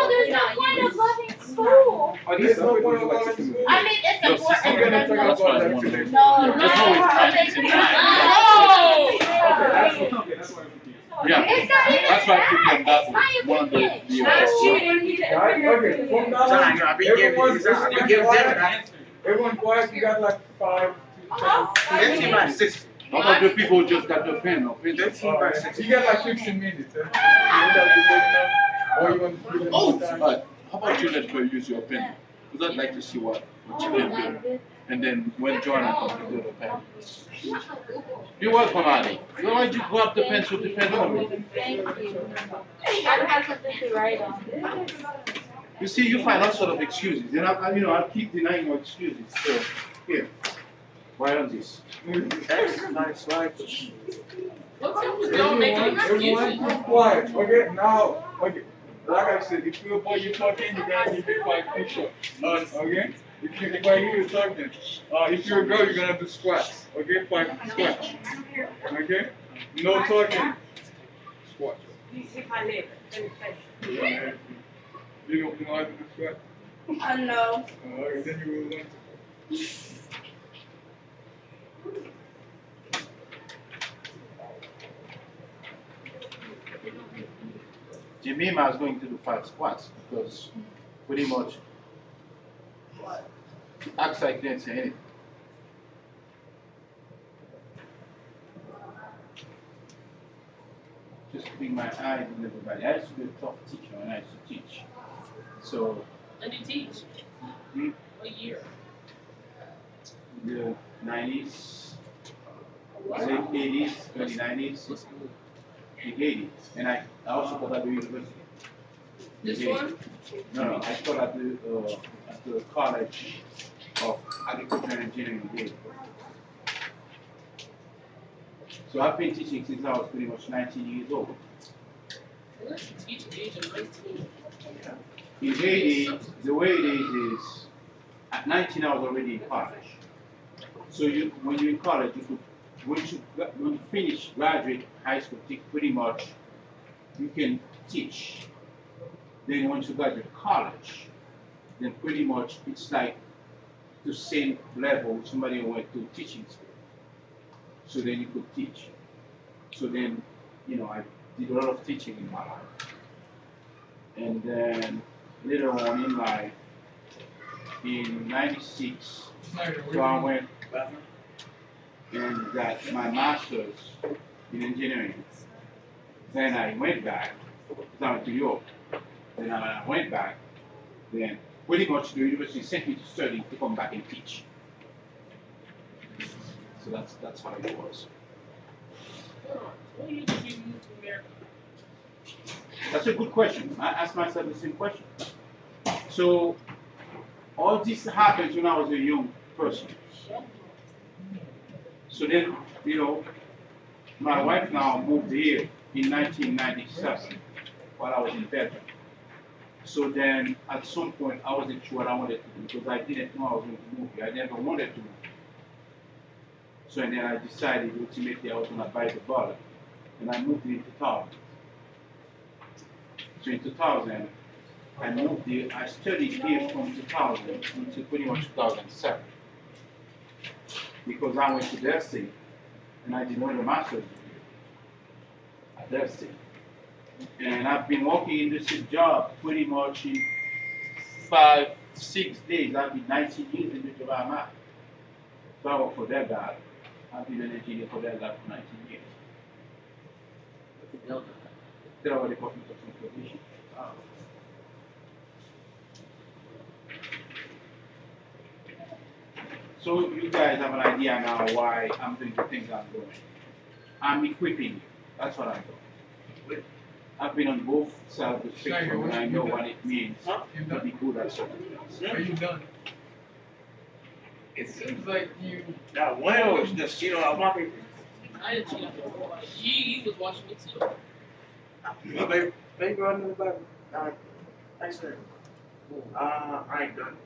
there's no point of loving school. There's no point of going to school. I mean, it's Your important. sister I'm gonna that's talk why about I that want to today. do. No, There's always conflict in time. Yeah, It's not even that's why I took them that it's way. my One of the opinion. That's deals. cheating. Okay, from now on, everyone quiet, you got like 5 to 10. How about the people who just got the pen or pencil? You got like 15 minutes, huh? You got to be good enough, or you want to give them more time? But how about you let her use your pen? Because I'd like to see what you can do. And then when Joanna comes, you do the pen. You're welcome, Annie. Why did you grab the pencil to pen on me? Thank you. I have something to write on. You see, you find all sort of excuses. And I'll keep denying your excuses. So, here. Write on this. Nice life. What's up with y'all making Everyone, excuses? keep quiet. Okay, now, okay. Like I said, if you're about you talking, you gotta give me 5 push-ups. Okay? If I hear you talking, if you're a girl, you're gonna do squats. Okay? 5 squats. Okay? No talking. Squats. You don't know how to do squats? No. Okay, then you will learn to. Jemima is going to do 5 squats because pretty much acts like didn't say anything. Just keeping my eyes on everybody. I used to be a tough teacher when I used to teach. So, When do you teach? What year? the 90s, late 80s, early 90s, the 80s. And I also taught at the university. This Yeah. one? No, I taught at the College of Agriculture and Engineering in Haiti. So I've been teaching since I was pretty much 19 years old. Unless you teach at the age of 19. In Haiti, the way it is at 19 I was already in college. So when you're in college, when you finish, graduate high school, pretty much you can teach. Then once you graduate college, then pretty much it's like the same level with somebody who went to teaching school. So then you could teach. So then, I did a lot of teaching in my life. And then later on in life, in 96, so I went and got my master's in engineering. Then I went back, down to Europe. Then I went back, then pretty much the university sent me to study to come back and teach. So that's how it was. What year did you move to America? That's a good question. I asked myself the same question. So all this happened when I was a young person. So then, my wife now moved here in 1997 while I was in Belgium. So then at some point I wasn't sure what I wanted to do because I didn't know I was going to move here. I never wanted to move. So and then I decided ultimately I was going to bite the bullet. And I moved in 2000. So in 2000, I moved here. I studied here from 2000 until pretty much 2007. Because I went to Destiny and I did not a master's degree at that state. And I've been working in this job pretty much in 5, 6 days. I've been 19 years in the job I'm at. So I work for that guy. I've been an engineer for that guy for 19 years. There are the Department of Information. So you guys have an idea now why I'm doing the things I'm doing. I'm equipping you. That's what I'm doing. I've been on both sides of the spectrum and I know what it means to be good at certain things. Are you done? It seems like you. That one was just, I want to. I didn't cheat on him. He was watching me too. Maybe I'm in the Bible. Thanks, sir. I ain't done.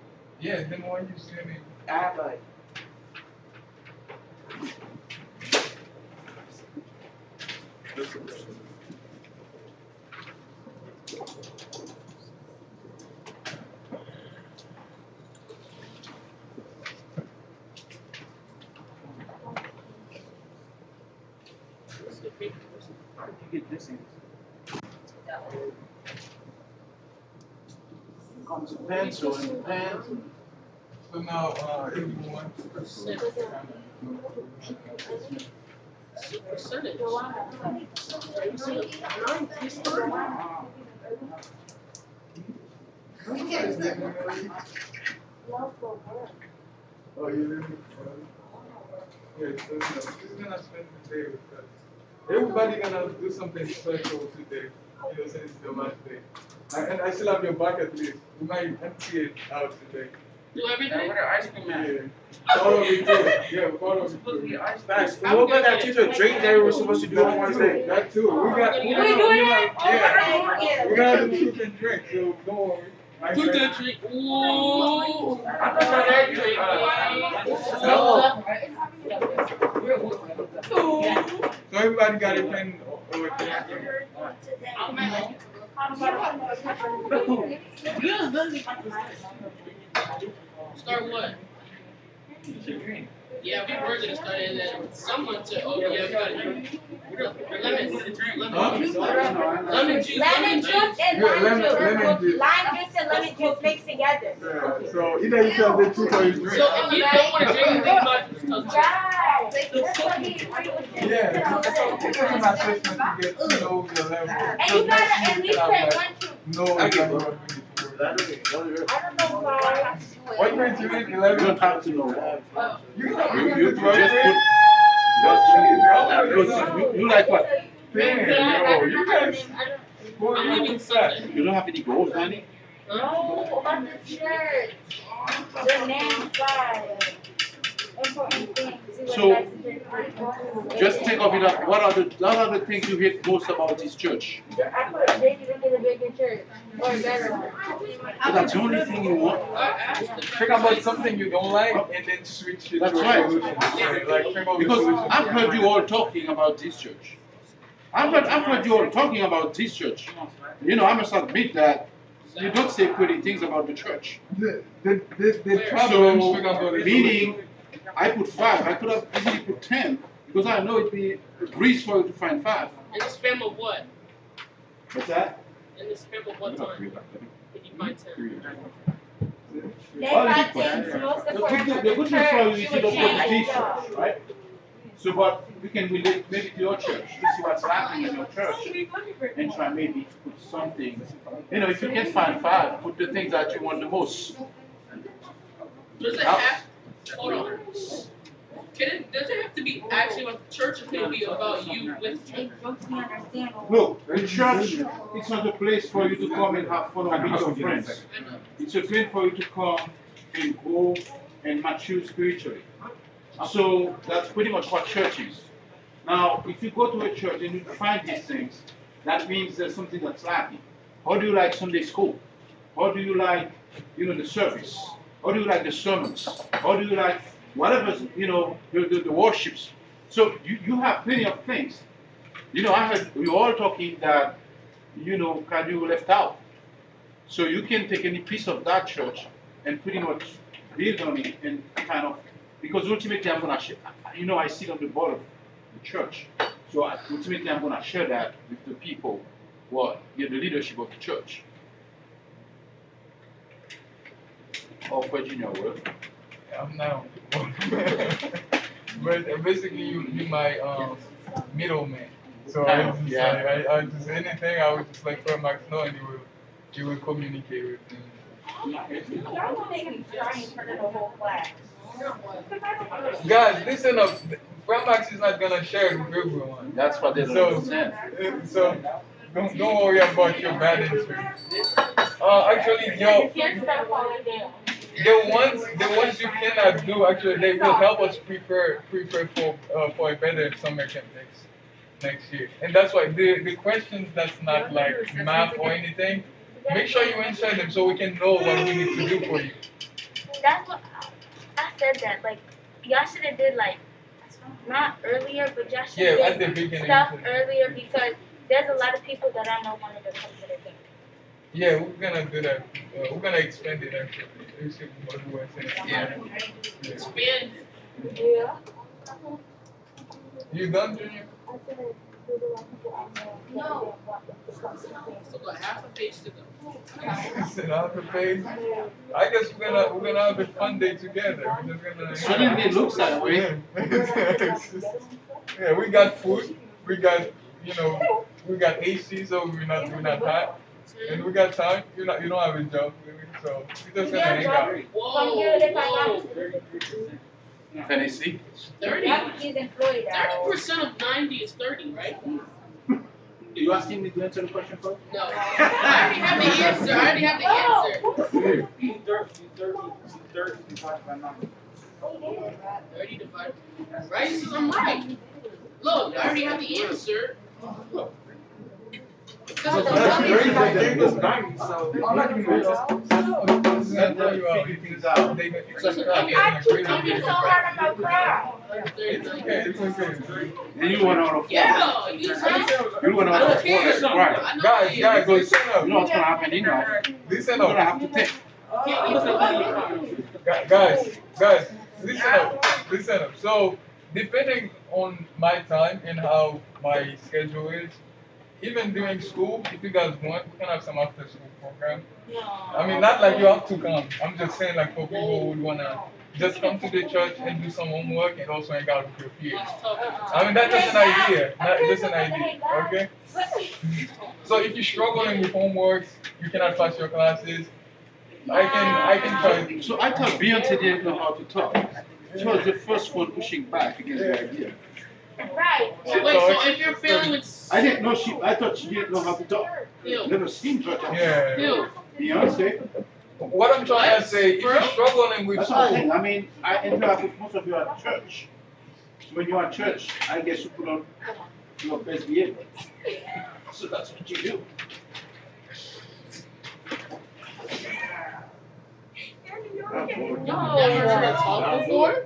Yeah, then why you saying it? I have like. You get this in. Comes a pencil and pen. So now, everyone. Percentage. Oh, you live in yeah, so he's gonna spend the day with us. Everybody gonna do something special today. Since it's the last day. And I still have your bucket list. We might empty it out today. Do everything? Ice cream man. All of it too. Yeah, all of it too. Guys, what about that teacher drink that we were supposed to do on Wednesday? That too. We got. We gonna- doing Yeah. We're gonna do truth and drink. So don't worry. Put that drink. Ooh. I thought that drink. So everybody got a pen or a pen. Start what? Yeah, we were gonna start it, and then someone said, "Oh yeah, we gotta drink lemon juice, lemon juice, Lemon juice and Yeah, lime juice. lemon juice. Lime juice and lemon juice mixed together. Yeah, so either you tell the truth or you drink. So if you don't want to drink, you think about it. Right. That's what he agreed with you. Yeah, it's an assessment to get to know your level. And you gotta at least say one truth. No, I get no. I don't know why. What grade you in? You 11? don't have to know. You You like what? Damn, you guys. I'm leaving something. You don't have any goals, Danny? No, about the church. The name side. Important things. See what So, that's important. Just think of it up. What are the things you hate most about this church? I put a baby in a bigger church. Or a better one. So that's the only thing you want. Think about something you don't like and then switch it That's to a right. solution. Like, think of a Because solution. I've heard you all talking about this church. I've heard you all talking about this church. I must admit that you don't say pretty things about the church. The problem, So, think about it. meaning, I put 5. I could have easily put 10 because I know it'd be a breeze for you to find 5. In the span of what? What's that? In the span of what time? Did you find 10? They got things most important The for good the news for you church. is You you would don't go to change this it. church, right? So, but we can relate maybe to your church to see what's happening in your church and try maybe to put something. If you can find 5, put the things that you want the most. Does it have, hold on. Does it have to be actually about the church, or can it be about you with the church? Look, the church, it's not a place for you to come and have fun or meet your friends. It's a place for you to come and grow and mature spiritually. So that's pretty much what church is. Now, if you go to a church and you find these things, that means there's something that's lacking. How do you like Sunday school? How do you like, the service? How do you like the sermons? How do you like whatever, the worships? So you have plenty of things. I heard you all talking that, can you left out. So you can take any piece of that church and pretty much build on it and kind of, because ultimately I'm gonna, I sit on the board the church. So ultimately, I'm going to share that with the people who are in the leadership of the church. Or Virginia will. I'm not on the board. But basically, you my middleman. So I just Yeah. I just anything I would just let Max know, and he will communicate with me. Y'all gonna make me try in front of the whole class. Guys, listen up. Max is not gonna share it with everyone. That's what they don't So, understand. so don't worry about your bad answer. Actually, You can't stop falling down. the ones you cannot do, actually, they will help us prepare for a better summer camp next year. And that's why the questions that's not like math or anything, make sure you answer them so we can know what we need to do for you. That's what I said that. Like, y'all should have did like not earlier, but y'all should Yeah, have at the did beginning. stuff earlier because there's a lot of people that I know wanted to come to the game. Yeah, we're gonna do that. We're gonna expand it actually. You see what we were saying. Yeah. Yeah. Expand. Yeah. You done, Junior? No. Still got half a page to go. Sit on the page. I guess we're gonna have a fun day together. We're just gonna. Certainly looks that way. Yeah, we got food. We got we got AC, so we're not hot. And we got time. You don't have a job, really, so we're just gonna hang out. Whoa. Tennessee. 30. He's in Florida. 30% of 90 is 30, right? You asking me to answer the question first? No. I already have the answer. 30 divided by 9. 30 divided. Right? So I'm right. Look, I already have the answer. That's great, they gave us 90, so. I'm not gonna do I keep thinking so hard about crowd. It's okay. It's okay. And you went on a Yeah, you said. You went on a four, right? I know Guys, listen up. You know what's gonna happen anyway. Listen You're gonna up. have to think. Guys, listen up. So, depending on my time and how my schedule is, even during school, if you guys want, we can have some after school program. I mean, not like you have to come. I'm just saying, like, for people who would wanna just come to the church and do some homework and also hang out with your peers. I mean, that's just an idea. Not just an idea. Okay? So if you're struggling with homework, you cannot pass your classes. I can try. So I thought Beyonce didn't know how to talk. She was the first one pushing back against the idea. Right. So wait, so if you're failing with I didn't know I thought she didn't know how to talk. Phil, Never seen her talk. Yeah. Phil, Beyonce. What I'm trying to say, if you're struggling with That's what I'm saying. school, I mean, I interact with most of you at church. So when you're at church, I guess you put on your best behavior. So that's what you do. never heard her talk before.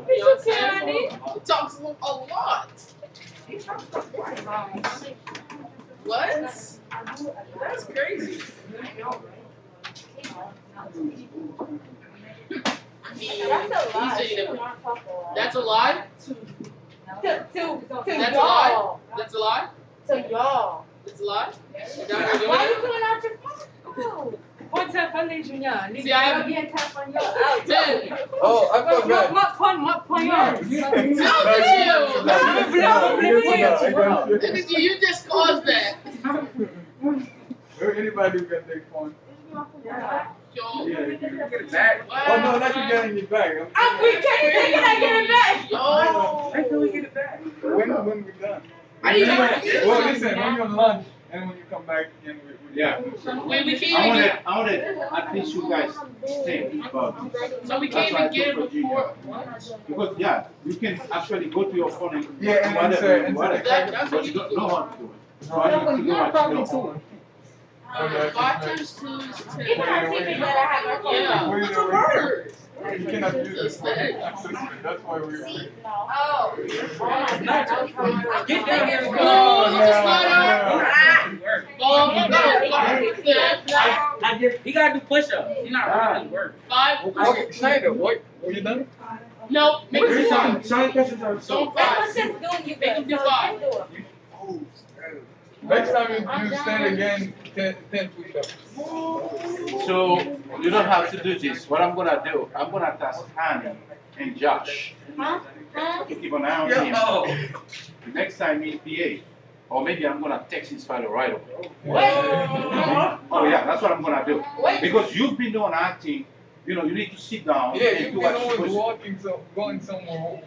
Beyonce talks a lot. What? That's crazy. That's a lie. That's a lie. That's a lie. That's a lie. To y'all. It's a lie. Is that what we're Why are you doing? pulling out your phone? Pode ser falei, Juliana. See, I have 10. oh, I forgot. You just caused that. Anybody who can take phone. Yo. Yeah, you can get it back. Oh no, not you getting it back. We can't take it, I get it back. Yo. How can we get it back? When we're done. How do you know? Well, listen, when you're on lunch and when you come back again, Yeah. Wait, we I can't even get. wanted at least you guys think about it. So we can't even get it before. Because you can actually go to your phone and Yeah, and answer whatever, That's but what you you don't do. know how to do it. So I need to know what you know. 5 times 2 is 10. Even our teachers that I have our phone. Yeah. What's a word? You cannot use this. That's why we're. Oh. Get down here. No, just not out. Oh, you got He gotta do push-ups. He's not really work. 5. Okay, Schneider, what? Were you done? No, make them do five. Some questions are so. Don't five. Make them do five. Next time you stand again, 10 push-ups. So you don't have to do this. What I'm gonna do, I'm gonna task Annie and Josh to keep an eye on him. The next time he's PA, or maybe I'm gonna text his father right away. Oh yeah, that's what I'm gonna do. Because you've been doing acting, you need to sit down Yeah, and you've do been what you're always supposed to. going somewhere.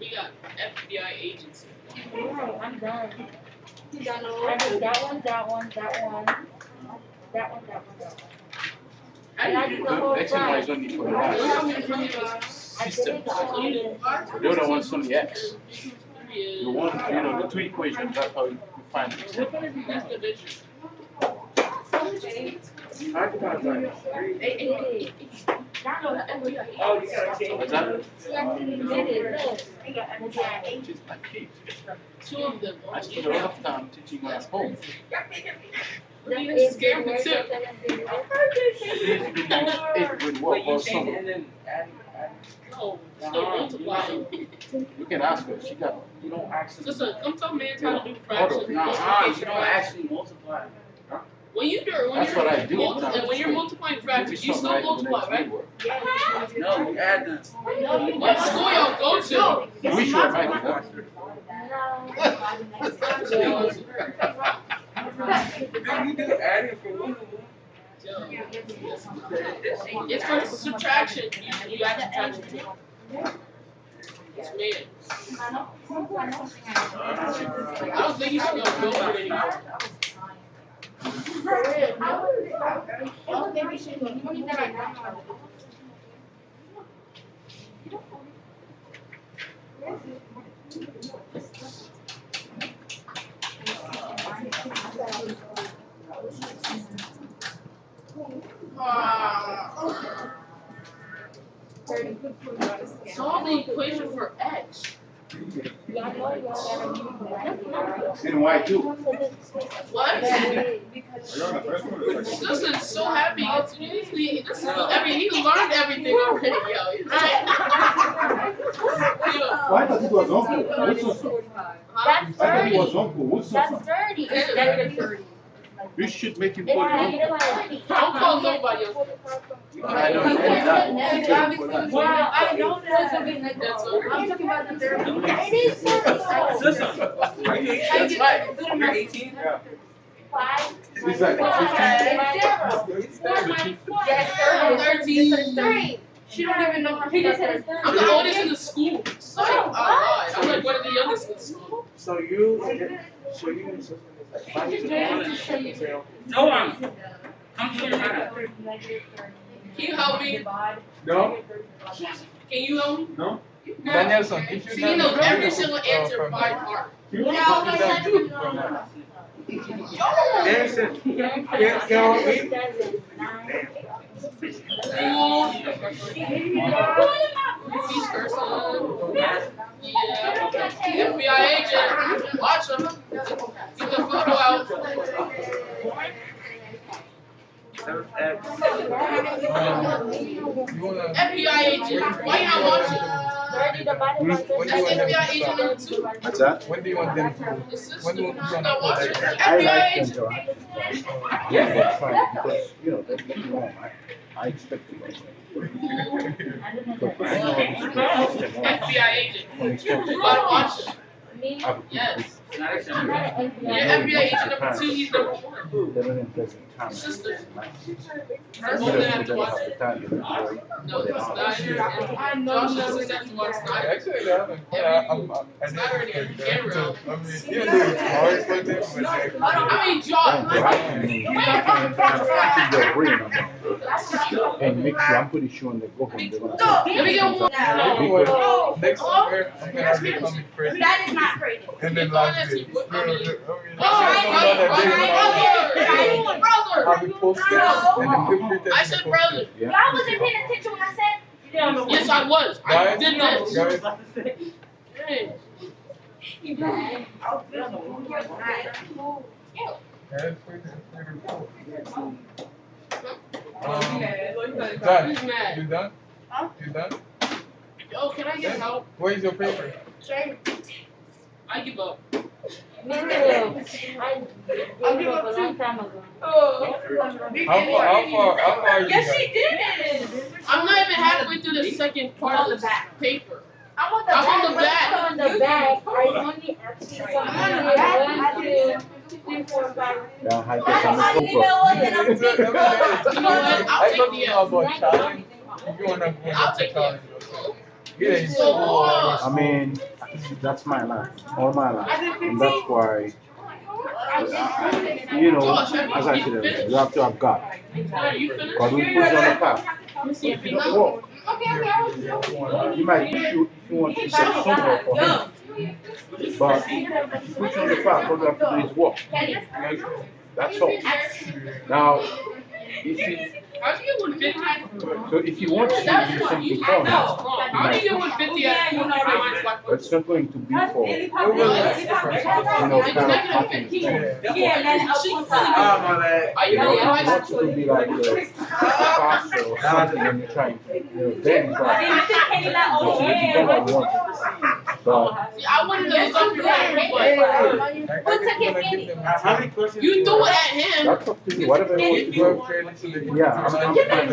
We got FBI agents. I'm done. I did that one, that one, that one, that one, that one, that one. And I did the whole X and Y is five. only for the last system. The other one's only X. The one, the two equations, that's how you find it. That's the vision. I can find like three. Oh, you gotta change. What's that? Yes, She's my kid. Two of them. I spend a lot of time teaching her at home. You scared me too. She's doing 8th grade work all summer. No, still multiplying. You can ask her. She got, Listen, come tell me how to do fractions. You don't actually multiply. When you do, That's what I do. when you're multiplying fractions, you still multiply, right? No, you add them. What school y'all go to? We sure might do that. You do adding for one. It's for subtraction. You add subtraction too. It's weird. I don't think you should go for it anymore. Solve the equation for x. And why too? What? Listen, so happy. He learned everything already, yo. Why I thought it was uncle? What's so? I thought it was uncle. What's so? That's 30. That's 30. You should make him call you uncle. Don't call nobody else. I don't know that. wow, I know that. I'm talking about the 30. It is 30. Sister, are you 18? That's right. You're 18? Yeah. It's like 13. She don't even know her. He just said it's 30. I'm the oldest in the school. I'm like one of the youngest in the school. So you and sister is like 5 years old. No, I'm sure not. Can you help me? No? Can you help me? No? No. Danielson, if She you knows every single answer by heart. Dancing. Can we? He's first yeah. FBI agent. Watch him. Get the photo out. FBI agent. Why you not watching? That's FBI agent number 2. What's that? When do you want them to? When do you want them to watch it? I FBI like them agent. to act. Yeah, that's fine, because, there's nothing wrong. I expect to go. FBI agent. You gotta watch him. Yes. Yeah, FBI agent number 2, he's number 1. They're an unpleasant time. Sister. Either We're gonna have you to don't watch have it. to tell you, or No, they it's don't. not. Josh doesn't have to watch Snyder. Actually, I Snyder didn't and expect that. Gabriel. I mean, yeah, no, it's hard for them, but like, I mean, Don't Josh. drag me. You can your brain about it. And make sure, I'm pretty sure when they go home, they're gonna. Let me get one. anyway, next year, I'm gonna have to come in first. That is not crazy. And then last year. I'll be posted and then feel free to I said brother. Yeah. Y'all wasn't paying attention when I said. Yes, I was. I did this. Guys, Hey. Josh, Who's mad? you done? You done? Yo, can I get help? Where's your paper? I give up. Me too. I gave up a long time ago. How far are you Yes, guys? she did. I'm not even halfway through the second part of the paper. I'm on I'm the back. On the back. I only actually something 1, 2, 3, 4, 5. Yeah, I guess I'm a You know what? I'll I take thought the you L. know about challenge. If you wanna go I'll to take the challenge, it ain't So so hard. I mean, that's my life, all my life, and that's why, you know, as I said earlier, you have to have God. Are you finished? God will put you on the path. Let me see if If you you don't know. walk, you might shoot if you want to get somewhere for him. But if you put you on the path, all you have to do is walk. That's all. Now, if he, How do you get 150? so if he wants you to do something for him, How do you get 150 at 45? but it's not going to be for, you know, It's kind of negative happiness. 50. Yeah, and then Ah, my bad. Are you You really want like to be like a pastor or something and you're trying to, you know, then it's like, you don't want to. But See, I wanted to look up your paper, but How many questions? you threw it at him. that's up to you, whatever you want to do. Yeah, I'm fine with that.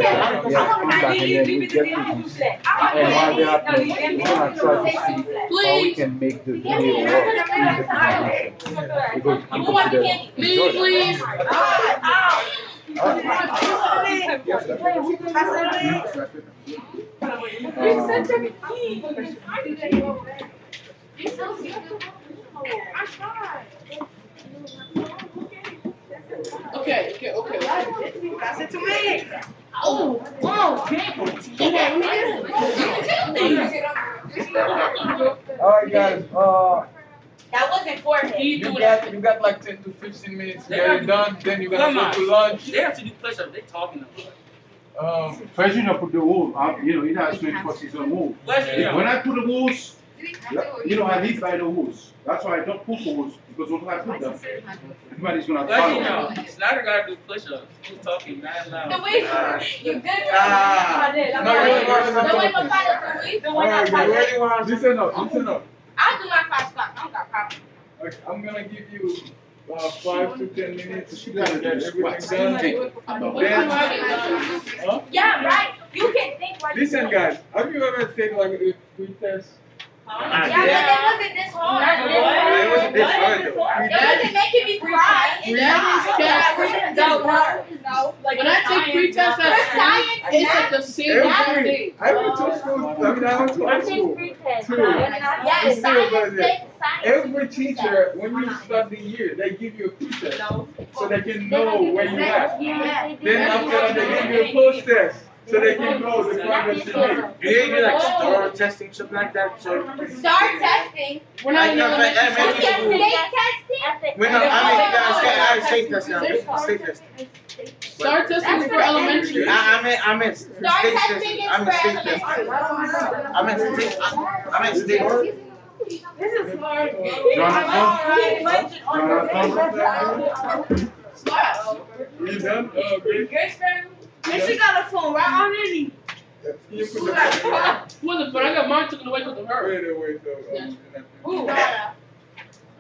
Yeah, come back and then we get to this. And while we're at this, we're gonna try to see how we can make the video work in the condition. Because I'm considering Please, please. Okay. Pass it to me. Oh, Alright guys, That wasn't for him. you got like 10 to 15 minutes to get it done, then you're gonna go to lunch. They have to do push-ups. They talking about. First, you know, put the wool. You know, it has 24 season wool. When I put the wools, you know, I live by the wools. That's why I don't put wools because when I put them, everybody's gonna But you follow. know, Snyder gotta do push-ups. He's talking mad loud. The way you good. No, you ain't Alright, you ready one? Listen up. I'll do my 5 spots. I don't got problem. Okay, I'm gonna give you 5 to 10 minutes to You get gotta do everything squats. done. What Then, time Yeah, right. You can think like listen guys, have you ever taken like a quick test? Yeah, but it wasn't this hard. It wasn't this hard though. It wasn't making me cry. It's No. When I take pre-test at science, it's at the same day. I went to school, I went to high school. Yeah, science. Every teacher, when you start the year, they give you a pre-test so they can know where you at. Then after that, they give you a post-test so they can know the progress you made. Do they do like star testing, something like that? So, Start testing. We're not in elementary Okay, school. state testing. wait, no, I mean, state test now. State test. Start testing is for elementary. I meant state Start test. testing is I for meant state test. elementary. I meant state. This is smart. You done? Great. And she got a phone right on it. You put the But I got mine taken away because of her. wait,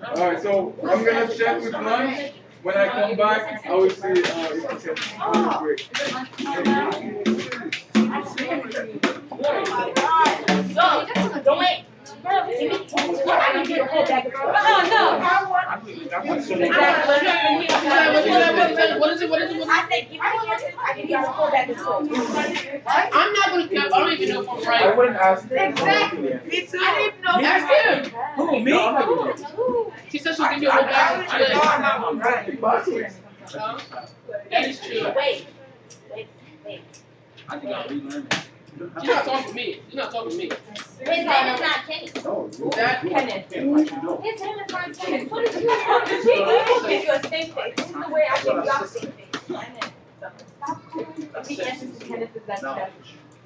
Alright, so I'm gonna check with lunch. When I come back, I will see if we can break. Don't wait. I can get a whole bag of What is it? I think if I can get a whole bag of I'm not gonna cap. I don't even know if I'm right. I wouldn't ask them. Exactly. Me too. I didn't know. Ask him. Who, me? She said she'll give you a whole bag of chips. That is true. Wait. I think I'll relearn it. She's not talking to me. His name is not Kenny. That Kenneth. His name is not Kenneth. What is your name? He will give you a safe face. This is the way I give you a safe face. If he answers to Kenneth, is that stuff?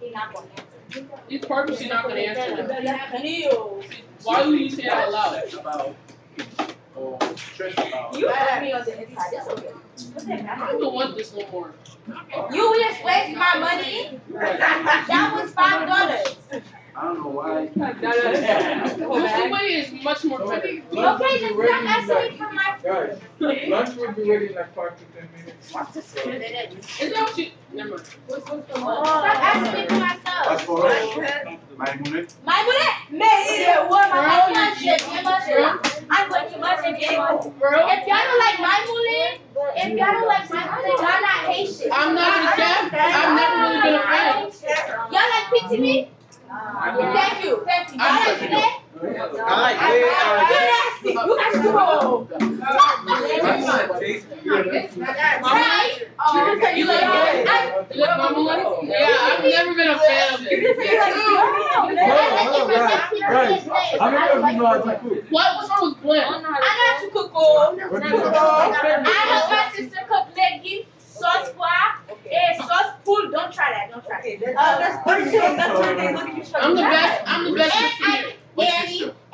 He's not going to answer. He's purposely not gonna answer it. Why would you say that out loud? or stressed about. You put me on the inside. That's okay. I don't want this no more. You just wasted my money. That was $5. I don't know why. This way is much more better. Okay, then stop asking me for my Guys, lunch will be ready in like 5 to 10 minutes. Is that what you? Never mind. Stop asking me for myself. As for my money, My money? Mais ouais, ma maman, j'ai bien mangé. I'm going to manger bien. If y'all don't like my money, y'all not Haitian. I'm not a chef. I've never really been a fan. Y'all like pizza meat? Thank you. Y'all like today? I like it. You right? Oh, so you like it? You like my money? Yeah, I've never been a fan of it. Guys, how many of you know how to cook? What's wrong with Glenn? I know how to cook. I help my sister cook leggy, sauce pois, and sauce pool. Don't try that. That's I'm the best. I'm the best cook here.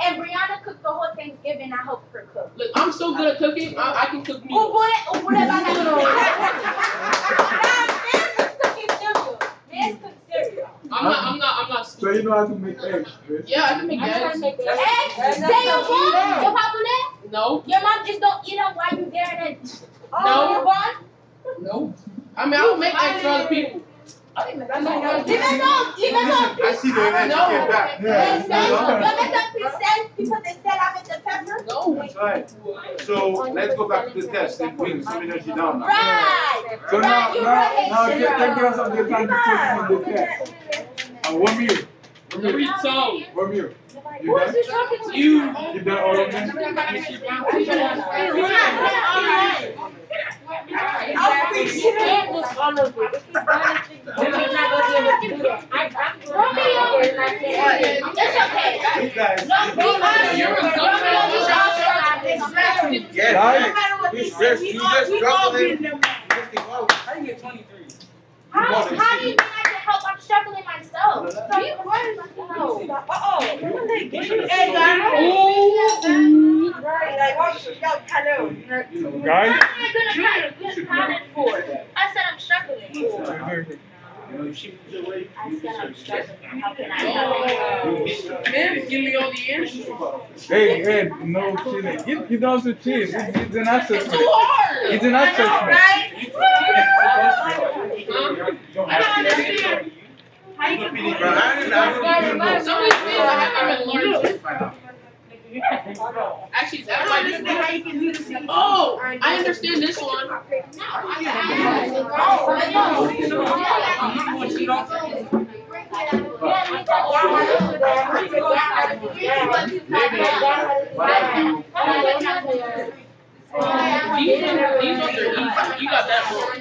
And Brianna cooked the whole Thanksgiving. I helped her cook. Look, I'm so good at cooking. I can cook meals. I'm not So stupid. you know how to make eggs, right? Yeah, I can make eggs. Eggs? Say your mom? Your papa? No. Your mom just don't eat them while you there and then. No. You're born? No. I mean, I don't make eggs for other people. Even though. I see the eggs get back. They say, you make them present because they sell out with the pepper? No. That's right. So let's go back to the test and bring some energy down now. Right. So now, You're give us some good time to focus on the test. And one meal. Every song. One meal. You Who is done? this talking to? You. You done all of them? It's okay. You guys, Yes, you just struggling. How do you think I can help? I'm struggling myself. Guys? I said I'm struggling. Man, give me all the answers. Hey, no cheating. You don't have to cheat. It's an It's assessment. too hard. It's an assessment. Right? I don't understand. Some of these things I haven't even learned. Actually, that might be. Oh, I understand this one. These ones are easy. You got that wrong.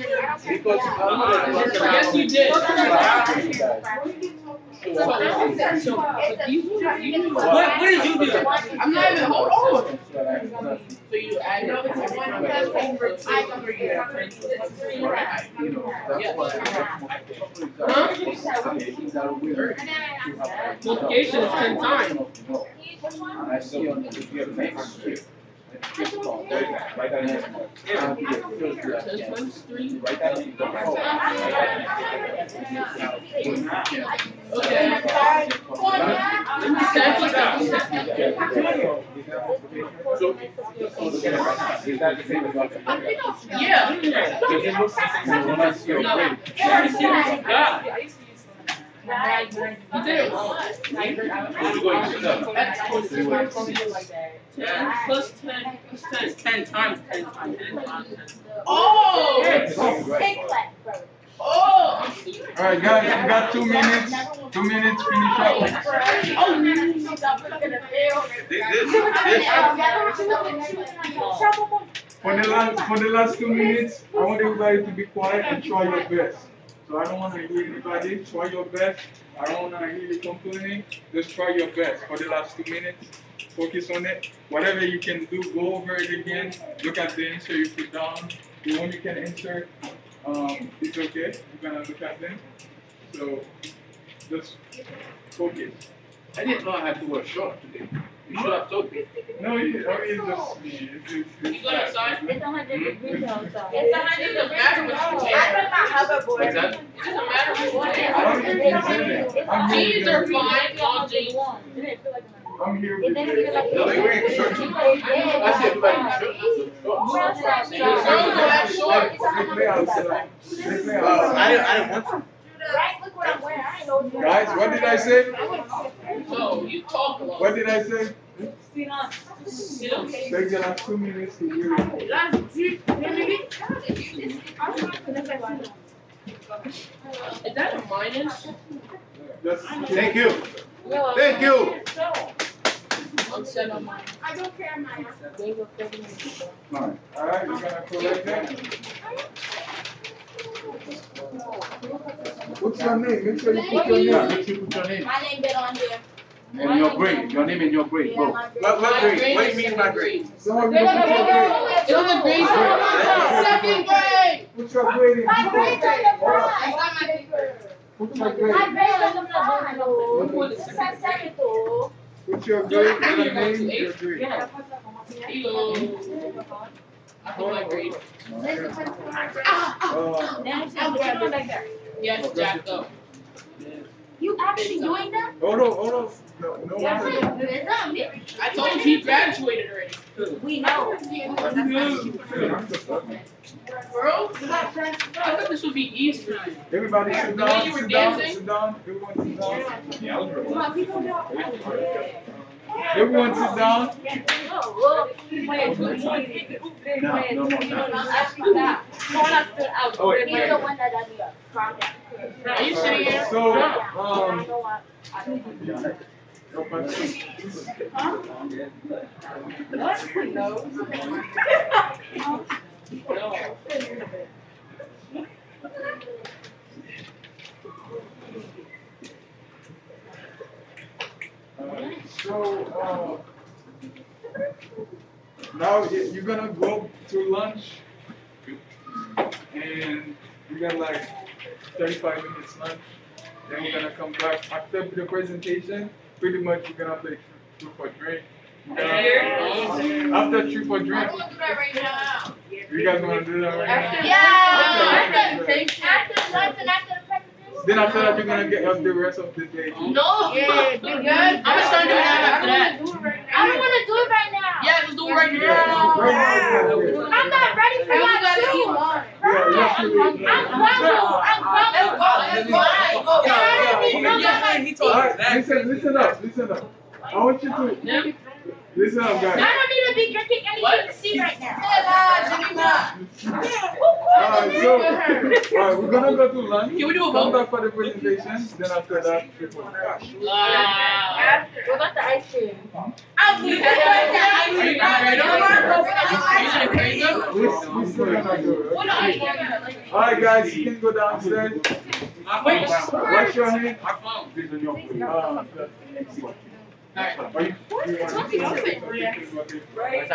Yes, you did. What did you do? I'm not even. Hold on. So you add it. Multiplication is 10 times. I see on the next year. Write that in. 10 times 3. Okay. 10 plus 9. Is that the same as what? Yeah. Does it look like your grade? You did it wrong. That's 10 plus 10 plus 10. 10 times 10 times 10 times 10. Oh! Oh! Alright, guys, we got 2 minutes. 2 minutes, finish up. For the last 2 minutes, I want everybody to be quiet and try your best. So I don't want to hear anybody. Try your best. I don't want to hear you complaining. Just try your best for the last 2 minutes. Focus on it. Whatever you can do, go over it again. Look at the answer you put down. The one you can answer, it's okay. You're gonna look at them. So just focus. I didn't know I had to wear short today. You should have told me. No, I mean, it's just me. You go outside? It's 100 degrees outside. It doesn't matter what you wear. I bring my hoverboard. What's that? It doesn't matter what you wear. Jeans are fine, all jeans. I'm here It with didn't you. feel like No, they wearing shorts. I see everybody in shorts. Girls don't have shorts. They play outside. They play I outside. didn't want to. Right, look what I'm wearing. I ain't know what Guys, what did I say? No, you talk a lot. What did I say? You know? Take the last 2 minutes to hear it. Is that a minus? Just Thank you. Thank you. I'm set on mine. I don't care, Maya. Alright, alright, you're gonna collect that. What's your name? Make sure you put your Yeah, name. make sure you put your name. My name been on there. And your grade. Your name and your grade, Yeah, both. my grade. What My grade? grade What do is you mean by second grade? grade. Some of you don't put your grade. It was a grade school. Second grade. Put your grade in. My grade's on the front. I got my paper. Put your My grade. grade's on the front. It's at second though. Put your grade, your name, your grade. Yo. I put my grade. Yes, jacked up. You actually doing that? Hold on. No, Yes, no. I told him he graduated already. We know. Bro, I thought this would be easy for you. Everybody sit The way down, you were sit down, dancing? sit down. Everyone sit down. Come on, people don't. Everyone sit down. Oh, wait, He's the one that does it. Calm down. Are you sitting here? So, I know what. No. So, now you're gonna go to lunch, and you got like 35 minutes lunch. Then we're gonna come back after the presentation. Pretty much, you're gonna play truth or drink. After truth or drink, I'm gonna do that right now. you guys wanna do that right now? Yeah. After lunch and after the presentation. Then after that, you're gonna get us the rest of the day. No. I'm gonna start doing that after that. I don't want to do it right now. Yeah, let's do it right now. Right now, it's not good. I'm not ready for that too. Yeah, let's do it. I'm bumbled. I'm bumbled. Alright, listen up. I want you to listen up, I guys. don't need to be drinking anything to see right now. Alright, we're gonna go to lunch. Can we do a Come vote? back for the presentation. Then after that, What about the ice cream? we still gonna do it. Alright, guys, you can go downstairs. Wash your hands. Based on your grade.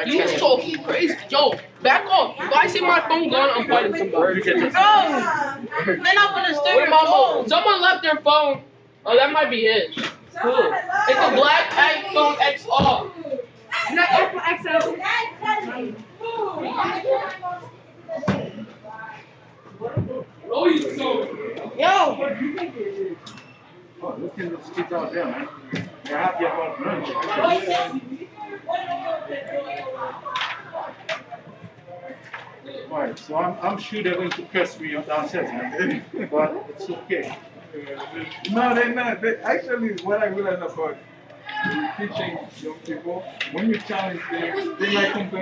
You was talking crazy. Yo, back off. If I see my phone gone, I'm fighting somebody. Then I'm gonna steal your phone. Someone left their phone. Oh, that might be his. Cool. It's a black iPhone XR. Not Apple XL. Oh, you so. Yo. Oh, look at those kids out there, man. They're happy about lunch. Alright, so I'm sure they're going to curse me downstairs, man. But it's okay. No, they're not. Actually, what I realized about teaching young people, when you challenge them, they might complain.